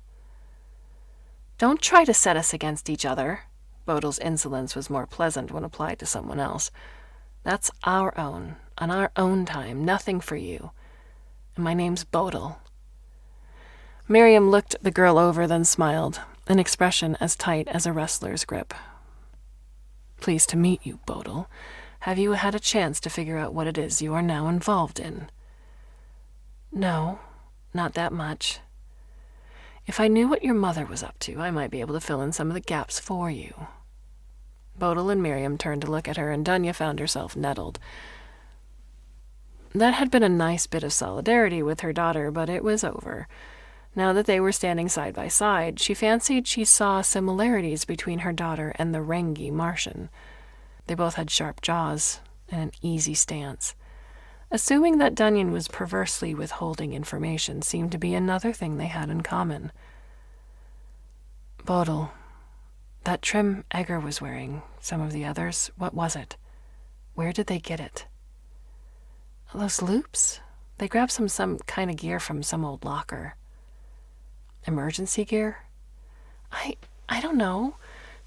A: Don't try to set us against each other. Bodil's insolence was more pleasant when applied to someone else. That's our own, on our own time, nothing for you. And my name's Bodil. Miriam looked the girl over, then smiled, an expression as tight as a wrestler's grip. Pleased to meet you, Bodil. Have you had a chance to figure out what it is you are now involved in? No, not that much. If I knew what your mother was up to, I might be able to fill in some of the gaps for you. Bodil and Miriam turned to look at her, and Dunya found herself nettled. That had been a nice bit of solidarity with her daughter, but it was over. Now that they were standing side by side, she fancied she saw similarities between her daughter and the Rengi Martian. They both had sharp jaws and an easy stance. Assuming that Dunyan was perversely withholding information seemed to be another thing they had in common. Bodil, that trim Egger was wearing, some of the others, what was it? Where did they get it? Those loops? They grabbed some kind of gear from some old locker. Emergency gear? I don't know.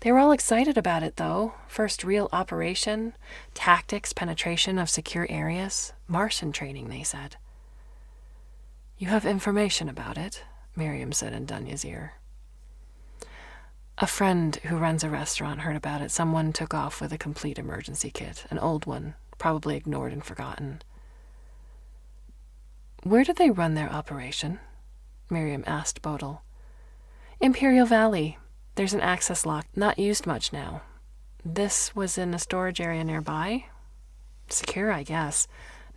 A: They were all excited about it, though. First real operation, tactics, penetration of secure areas, Martian training, they said. You have information about it, Miriam said in Dunya's ear. A friend who runs a restaurant heard about it. Someone took off with a complete emergency kit, an old one, probably ignored and forgotten. Where did they run their operation? Miriam asked Bodil. Imperial Valley. There's an access lock, not used much now. This was in a storage area nearby? Secure, I guess.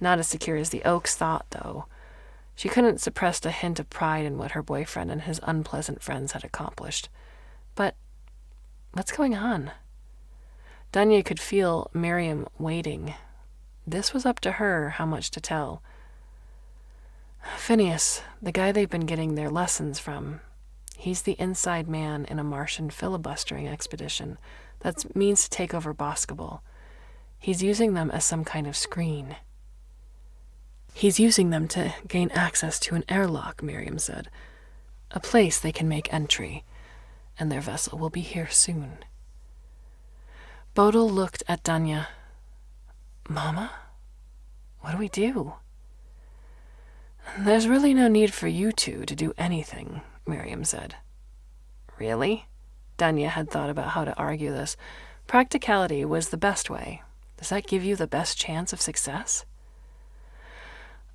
A: Not as secure as the Oaks thought, though. She couldn't suppress a hint of pride in what her boyfriend and his unpleasant friends had accomplished. But what's going on? Dunya could feel Miriam waiting. This was up to her how much to tell. Phineas, the guy they've been getting their lessons from, he's the inside man in a Martian filibustering expedition that means to take over Boscobel. He's using them as some kind of screen. He's using them to gain access to an airlock, Miriam said. A place they can make entry. and their vessel will be here soon. Bodil looked at Danya. Mama? What do we do? There's really no need for you two to do anything, Miriam said. Really? Danya had thought about how to argue this. Practicality was the best way. Does that give you the best chance of success?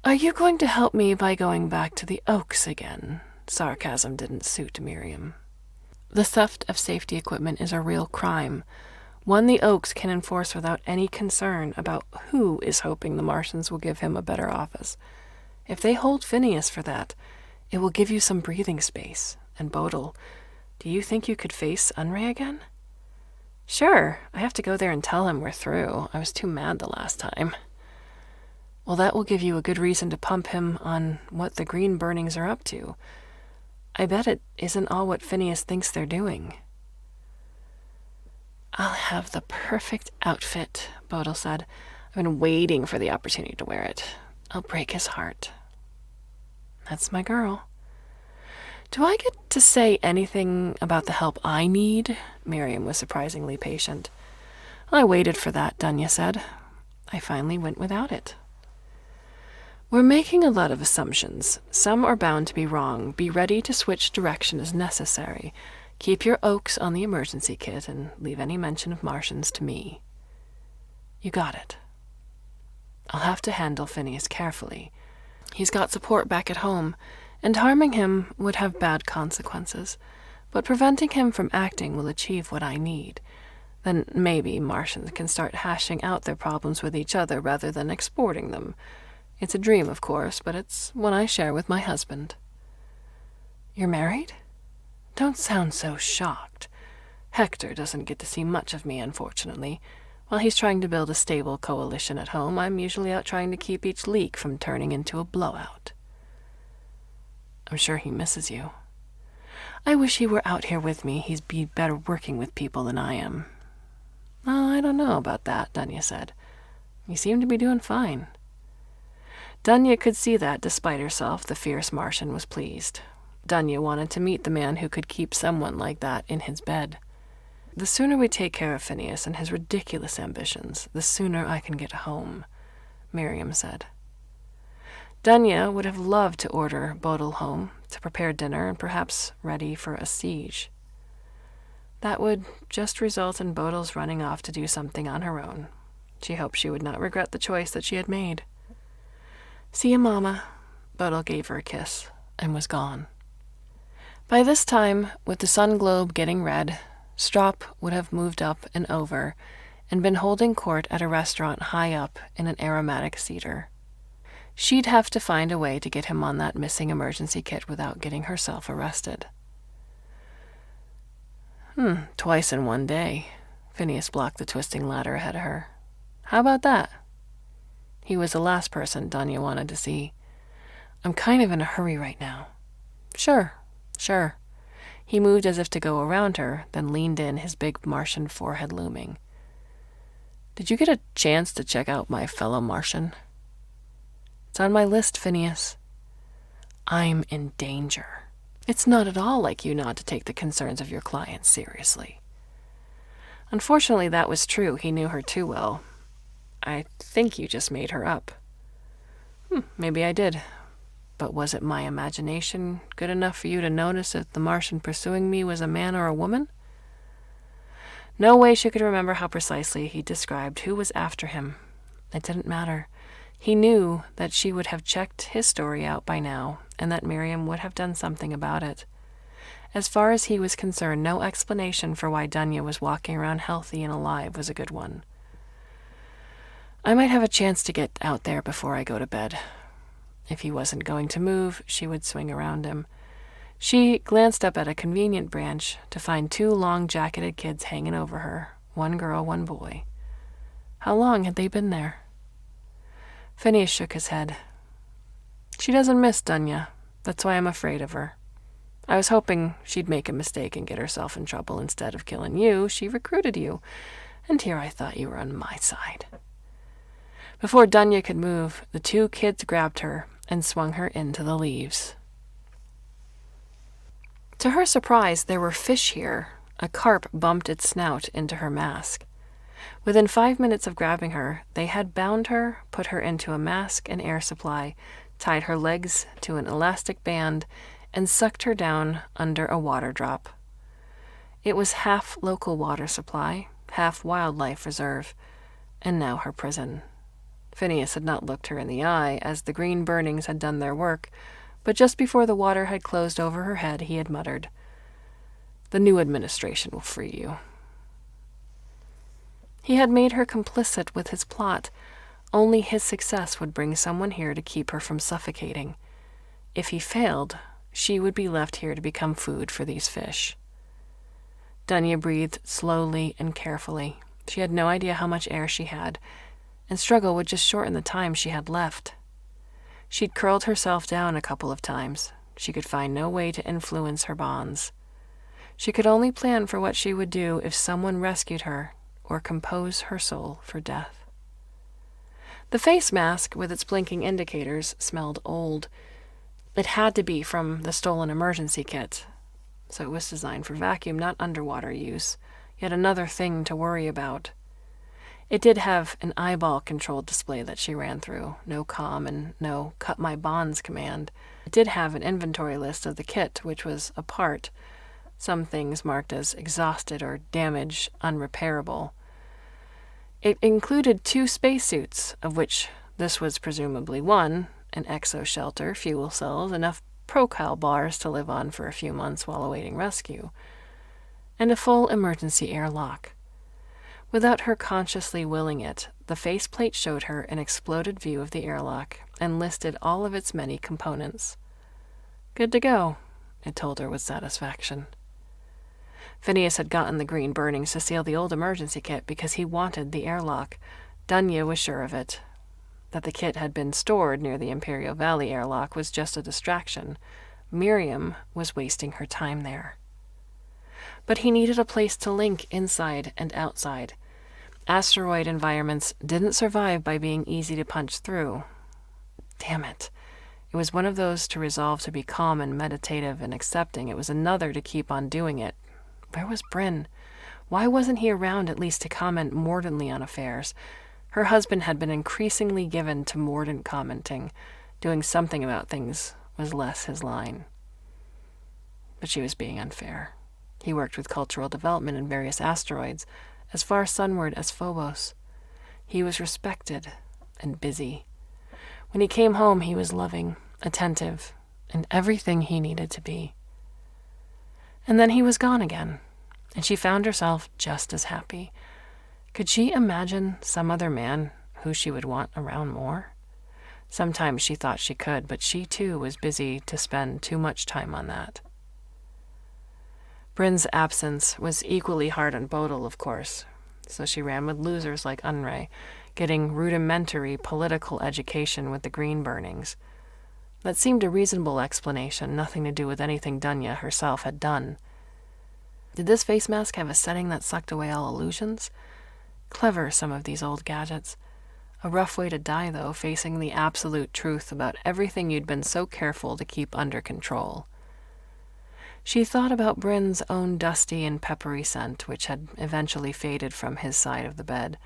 A: Are you going to help me by going back to the Oaks again? Sarcasm didn't suit Miriam. The theft of safety equipment is a real crime, one the Oaks can enforce without any concern about who is hoping the Martians will give him a better office. If they hold Phineas for that, it will give you some breathing space. And Bodil, do you think you could face Unray again? Sure, I have to go there and tell him we're through. I was too mad the last time. Well, that will give you a good reason to pump him on what the green burnings are up to. I bet it isn't all what Phineas thinks they're doing. I'll have the perfect outfit, Bodil said. I've been waiting for the opportunity to wear it. I'll break his heart. That's my girl. Do I get to say anything about the help I need? Miriam was surprisingly patient. I waited for that, Danya said. I finally went without it. We're making a lot of assumptions. Some are bound to be wrong. Be ready to switch direction as necessary. Keep your Oaks on the emergency kit and leave any mention of Martians to me. You got it. I'll have to handle Phineas carefully. He's got support back at home, and harming him would have bad consequences, but preventing him from acting will achieve what I need. Then maybe Martians can start hashing out their problems with each other rather than exporting them. It's a dream, of course, but it's one I share with my husband. You're married? Don't sound so shocked. Hector doesn't get to see much of me, unfortunately. While he's trying to build a stable coalition at home, I'm usually out trying to keep each leak from turning into a blowout. I'm sure he misses you. I wish he were out here with me. He'd be better working with people than I am. Oh, I don't know about that, Danya said. You seem to be doing fine. Danya could see that, despite herself, the fierce Martian was pleased. Danya wanted to meet the man who could keep someone like that in his bed. The sooner we take care of Phineas and his ridiculous ambitions, the sooner I can get home, Miriam said. Danya would have loved to order Bodil home, to prepare dinner and perhaps ready for a siege. That would just result in Bodil's running off to do something on her own. She hoped she would not regret the choice that she had made. See you, Mama. Bodil gave her a kiss and was gone. By this time, with the sun globe getting red, Strop would have moved up and over and been holding court at a restaurant high up in an aromatic cedar. She'd have to find a way to get him on that missing emergency kit without getting herself arrested. Twice in one day. Phineas blocked the twisting ladder ahead of her. How about that? He was the last person Danya wanted to see. I'm kind of in a hurry right now. Sure. He moved as if to go around her, then leaned in, his big Martian forehead looming. Did you get a chance to check out my fellow Martian? It's on my list, Phineas. I'm in danger. It's not at all like you not to take the concerns of your clients seriously. Unfortunately, that was true. He knew her too well. I think you just made her up. Maybe I did. But was it my imagination good enough for you to notice if the Martian pursuing me was a man or a woman? No way she could remember how precisely he described who was after him. It didn't matter. He knew that she would have checked his story out by now, and that Miriam would have done something about it. As far as he was concerned, no explanation for why Danya was walking around healthy and alive was a good one. I might have a chance to get out there before I go to bed. If he wasn't going to move, she would swing around him. She glanced up at a convenient branch to find two long-jacketed kids hanging over her, one girl, one boy. How long had they been there? Phineas shook his head. She doesn't miss Danya. That's why I'm afraid of her. I was hoping she'd make a mistake and get herself in trouble. Instead of killing you, she recruited you. And here I thought you were on my side. Before Danya could move, the two kids grabbed her and swung her into the leaves. To her surprise, there were fish here. A carp bumped its snout into her mask. Within 5 minutes of grabbing her, they had bound her, put her into a mask and air supply, tied her legs to an elastic band, and sucked her down under a water drop. It was half local water supply, half wildlife reserve, and now her prison. Phineas had not looked her in the eye, as the green burnings had done their work, but just before the water had closed over her head, he had muttered, "The new administration will free you." He had made her complicit with his plot. Only his success would bring someone here to keep her from suffocating. If he failed, she would be left here to become food for these fish. Dunya breathed slowly and carefully. She had no idea how much air she had, and struggle would just shorten the time she had left. She'd curled herself down a couple of times. She could find no way to influence her bonds. She could only plan for what she would do if someone rescued her or compose her soul for death. The face mask, with its blinking indicators, smelled old. It had to be from the stolen emergency kit, so it was designed for vacuum, not underwater use. Yet another thing to worry about. It did have an eyeball-controlled display that she ran through. No comm and no cut my bonds command. It did have an inventory list of the kit, which was a part. Some things marked as exhausted or damaged, unrepairable. It included 2 spacesuits, of which this was presumably one, an exoshelter, fuel cells, enough procal bars to live on for a few months while awaiting rescue, and a full emergency airlock. Without her consciously willing it, the faceplate showed her an exploded view of the airlock and listed all of its many components. Good to go, it told her with satisfaction. Phineas had gotten the green burnings to seal the old emergency kit because he wanted the airlock. Dunya was sure of it. That the kit had been stored near the Imperial Valley airlock was just a distraction. Miriam was wasting her time there. But he needed a place to link inside and outside. Asteroid environments didn't survive by being easy to punch through. Damn it. It was one of those to resolve to be calm and meditative and accepting. It was another to keep on doing it. Where was Bryn? Why wasn't he around at least to comment mordantly on affairs? Her husband had been increasingly given to mordant commenting. Doing something about things was less his line. But she was being unfair. He worked with cultural development in various asteroids, as far sunward as Phobos. He was respected and busy. When he came home, he was loving, attentive, and everything he needed to be. And then he was gone again, and she found herself just as happy. Could she imagine some other man who she would want around more? Sometimes she thought she could, but she too was busy to spend too much time on that. Bryn's absence was equally hard on Bodil, of course, so she ran with losers like Unray, getting rudimentary political education with the green burnings. That seemed a reasonable explanation, nothing to do with anything Dunya herself had done. Did this face mask have a setting that sucked away all illusions? Clever, some of these old gadgets. A rough way to die, though, facing the absolute truth about everything you'd been so careful to keep under control. She thought about Bryn's own dusty and peppery scent, which had eventually faded from his side of the bed.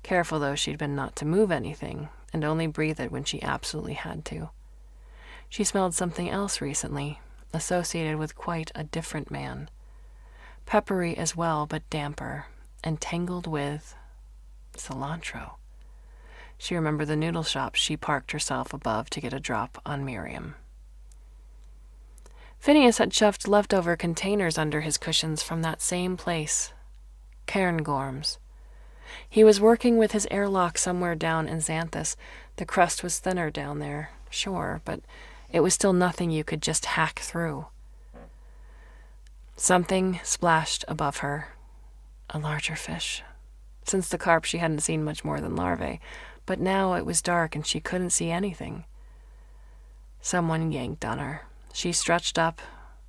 A: Careful, though, she'd been not to move anything, and only breathe it when she absolutely had to. She smelled something else recently, associated with quite a different man. Peppery as well, but damper, and tangled with cilantro. She remembered the noodle shop she parked herself above to get a drop on Miriam. Phineas had shoved leftover containers under his cushions from that same place, Cairngorm's. He was working with his airlock somewhere down in Xanthus. The crust was thinner down there, sure, but it was still nothing you could just hack through. Something splashed above her. A larger fish. Since the carp, she hadn't seen much more than larvae, but now it was dark and she couldn't see anything. Someone yanked on her. She stretched up,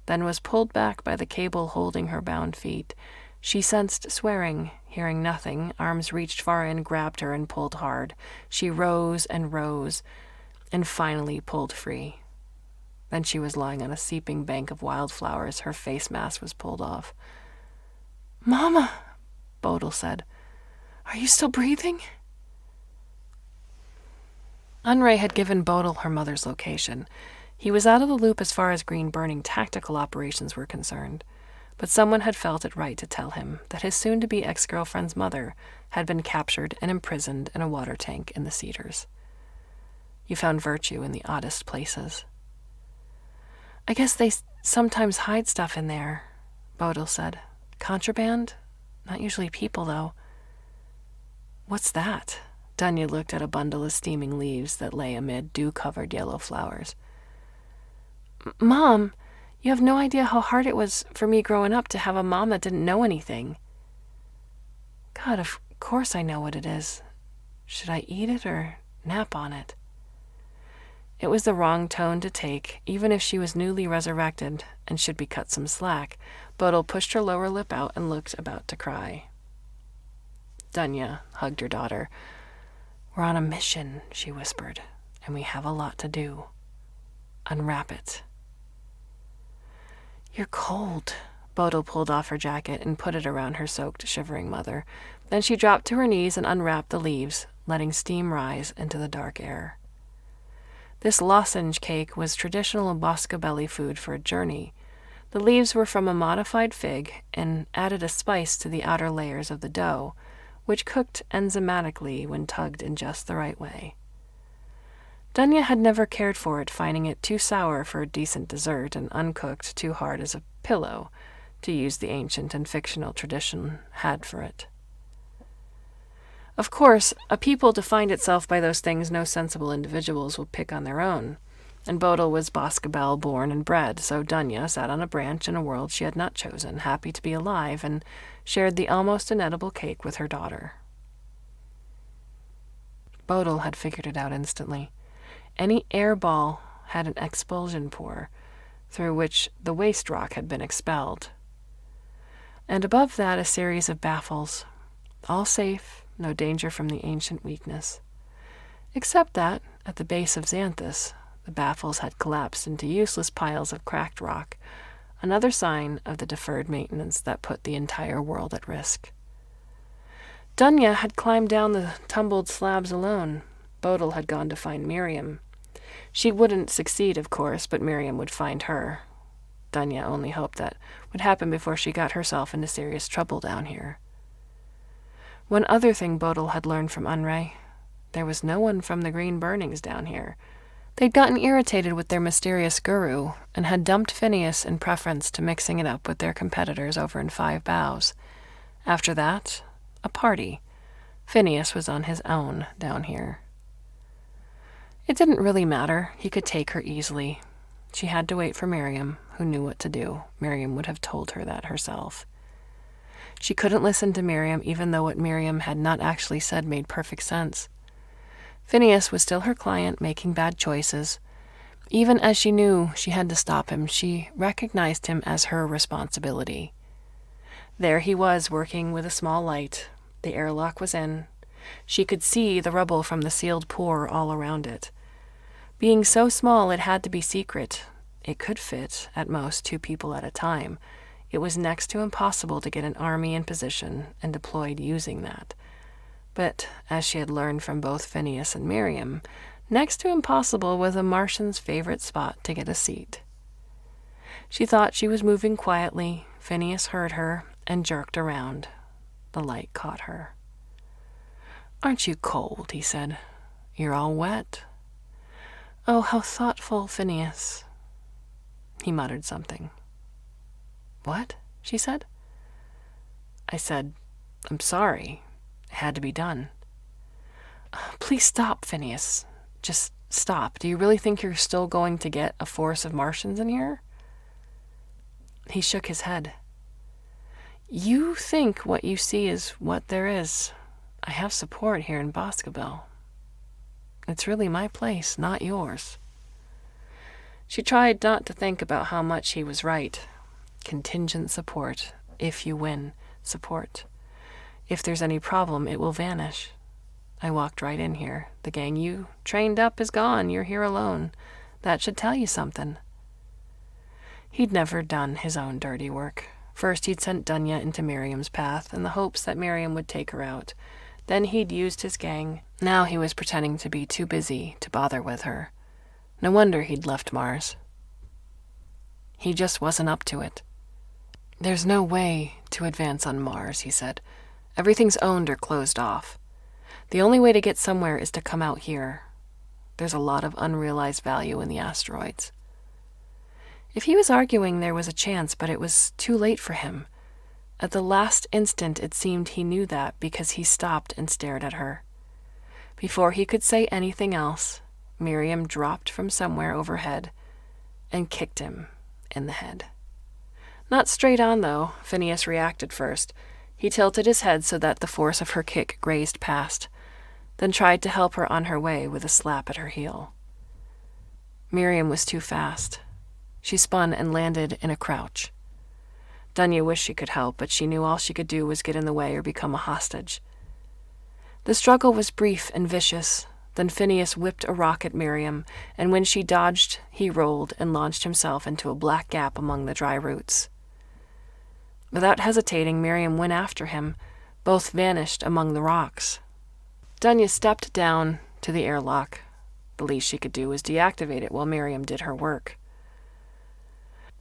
A: then was pulled back by the cable holding her bound feet. She sensed swearing, hearing nothing. Arms reached far in, grabbed her, and pulled hard. She rose, and finally pulled free. Then she was lying on a seeping bank of wildflowers. Her face mask was pulled off. "Mama," Bodil said, "are you still breathing?" Unray had given Bodil her mother's location. He was out of the loop as far as green burning tactical operations were concerned, but someone had felt it right to tell him that his soon-to-be ex-girlfriend's mother had been captured and imprisoned in a water tank in the Cedars. You found virtue in the oddest places. "I guess they sometimes hide stuff in there," Bodil said. "Contraband? Not usually people, though." "What's that?" Dunya looked at a bundle of steaming leaves that lay amid dew-covered yellow flowers. "Mom, you have no idea how hard it was for me growing up to have a mom that didn't know anything." "God, of course I know what it is. Should I eat it or nap on it?" It was the wrong tone to take, even if she was newly resurrected and should be cut some slack. Bodil pushed her lower lip out and looked about to cry. Dunya hugged her daughter. "We're on a mission," she whispered, "and we have a lot to do. Unwrap it." "You're cold." Bodil pulled off her jacket and put it around her soaked, shivering mother. Then she dropped to her knees and unwrapped the leaves, letting steam rise into the dark air. This lozenge cake was traditional Boscobel food for a journey. The leaves were from a modified fig and added a spice to the outer layers of the dough, which cooked enzymatically when tugged in just the right way. Dunya had never cared for it, finding it too sour for a decent dessert and uncooked too hard as a pillow, to use the ancient and fictional tradition had for it. Of course, a people defined itself by those things no sensible individuals will pick on their own, and Bodil was Boscobel born and bred, so Dunya sat on a branch in a world she had not chosen, happy to be alive, and shared the almost inedible cake with her daughter. Bodil had figured it out instantly. Any air ball had an expulsion pore, through which the waste rock had been expelled. And above that a series of baffles, all safe, no danger from the ancient weakness. Except that, at the base of Xanthus, the baffles had collapsed into useless piles of cracked rock, another sign of the deferred maintenance that put the entire world at risk. Dunya had climbed down the tumbled slabs alone. Bodil had gone to find Miriam. She wouldn't succeed, of course, but Miriam would find her. Dunya only hoped that would happen before she got herself into serious trouble down here. One other thing Bodil had learned from Unray: there was no one from the Green Burnings down here. They'd gotten irritated with their mysterious guru and had dumped Phineas in preference to mixing it up with their competitors over in Five Boughs. After that, a party. Phineas was on his own down here. It didn't really matter. He could take her easily. She had to wait for Miriam, who knew what to do. Miriam would have told her that herself. She couldn't listen to Miriam, even though what Miriam had not actually said made perfect sense. Phineas was still her client, making bad choices. Even as she knew she had to stop him, she recognized him as her responsibility. There he was, working with a small light. The airlock was in. She could see the rubble from the sealed pore all around it. Being so small, it had to be secret. It could fit, at most, 2 people at a time. It was next to impossible to get an army in position and deployed using that. But, as she had learned from both Phineas and Miriam, next to impossible was a Martian's favorite spot to get a seat. She thought she was moving quietly. Phineas heard her and jerked around. The light caught her. "Aren't you cold?" he said. "You're all wet." "Oh, how thoughtful, Phineas." He muttered something. "What?" she said. I said, "I'm sorry. It had to be done." "Please stop, Phineas. Just stop. Do you really think you're still going to get a force of Martians in here?" He shook his head. "You think what you see is what there is. I have support here in Boscobel. It's really my place, not yours." She tried not to think about how much he was right. Contingent support. If you win, support. If there's any problem, it will vanish. I walked right in here. The gang you trained up is gone. You're here alone. That should tell you something. He'd never done his own dirty work. First, he'd sent Dunya into Miriam's path in the hopes that Miriam would take her out. Then he'd used his gang. Now he was pretending to be too busy to bother with her. No wonder he'd left Mars. He just wasn't up to it. "There's no way to advance on Mars," he said. "Everything's owned or closed off. The only way to get somewhere is to come out here. There's a lot of unrealized value in the asteroids." If he was arguing, there was a chance, but it was too late for him. At the last instant, it seemed he knew that because he stopped and stared at her. Before he could say anything else, Miriam dropped from somewhere overhead and kicked him in the head. Not straight on, though. Phineas reacted first. He tilted his head so that the force of her kick grazed past, then tried to help her on her way with a slap at her heel. Miriam was too fast. She spun and landed in a crouch. Dunya wished she could help, but she knew all she could do was get in the way or become a hostage. The struggle was brief and vicious. Then Phineas whipped a rock at Miriam, and when she dodged, he rolled and launched himself into a black gap among the dry roots. Without hesitating, Miriam went after him. Both vanished among the rocks. Dunya stepped down to the airlock. The least she could do was deactivate it while Miriam did her work.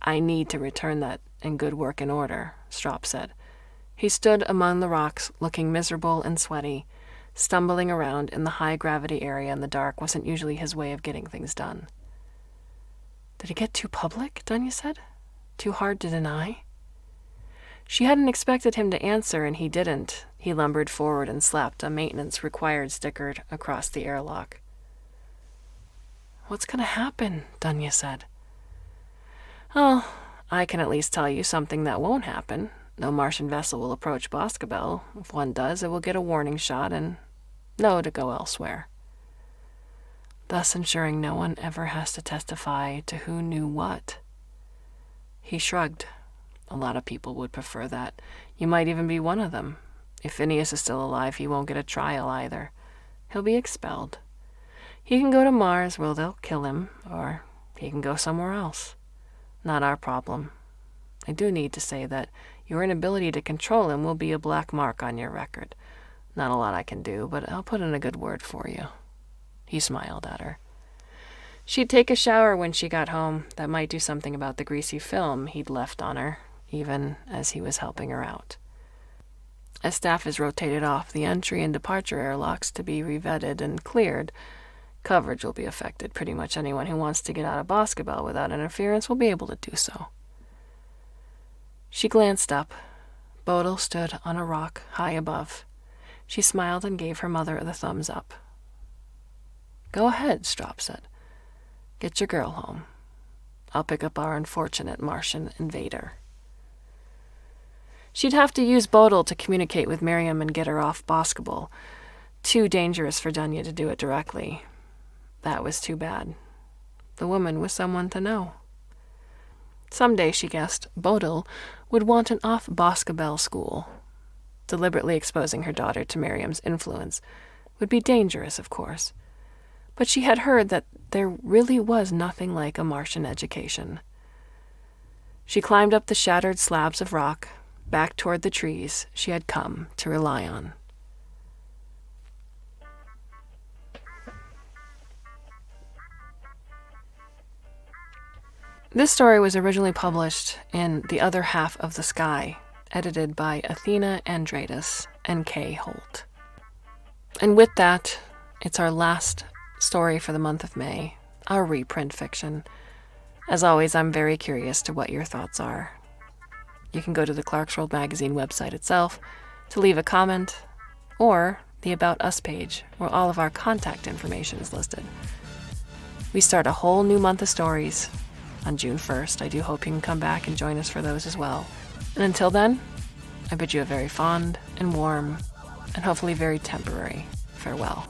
A: "I need to return that in good working order," Strop said. He stood among the rocks, looking miserable and sweaty. Stumbling around in the high-gravity area in the dark wasn't usually his way of getting things done. "Did it get too public?" Dunya said. "Too hard to deny?" She hadn't expected him to answer, and he didn't. He lumbered forward and slapped a maintenance required sticker across the airlock. "What's going to happen?" Dunya said. "Oh, I can at least tell you something that won't happen. No Martian vessel will approach Boscobel. If one does, it will get a warning shot and know to go elsewhere. Thus ensuring no one ever has to testify to who knew what." He shrugged. "A lot of people would prefer that. You might even be one of them. If Phineas is still alive, he won't get a trial either. He'll be expelled. He can go to Mars where they'll kill him, or he can go somewhere else. Not our problem. I do need to say that your inability to control him will be a black mark on your record. Not a lot I can do, but I'll put in a good word for you." He smiled at her. She'd take a shower when she got home. That might do something about the greasy film he'd left on her, even as he was helping her out. As staff is rotated off the entry and departure airlocks to be revetted and cleared, coverage will be affected. Pretty much anyone who wants to get out of Boscobel without interference will be able to do so. She glanced up. Bodil stood on a rock high above. She smiled and gave her mother the thumbs up. "Go ahead," Strop said. "Get your girl home. I'll pick up our unfortunate Martian invader." She'd have to use Bodil to communicate with Miriam and get her off Boscobel. Too dangerous for Dunya to do it directly. That was too bad. The woman was someone to know. Someday, she guessed, Bodil would want an off-Boscobel school. Deliberately exposing her daughter to Miriam's influence would be dangerous, of course. But she had heard that there really was nothing like a Martian education. She climbed up the shattered slabs of rock, back toward the trees she had come to rely on. This story was originally published in The Other Half of the Sky, edited by Athena, Andreadis, and K. Holt. And with that, it's our last story for the month of May, our reprint fiction. As always, I'm very curious to what your thoughts are. You can go to the Clarkesworld Magazine website itself to leave a comment, or the About Us page, where all of our contact information is listed. We start a whole new month of stories on June 1st. I do hope you can come back and join us for those as well. And until then, I bid you a very fond and warm and hopefully very temporary farewell.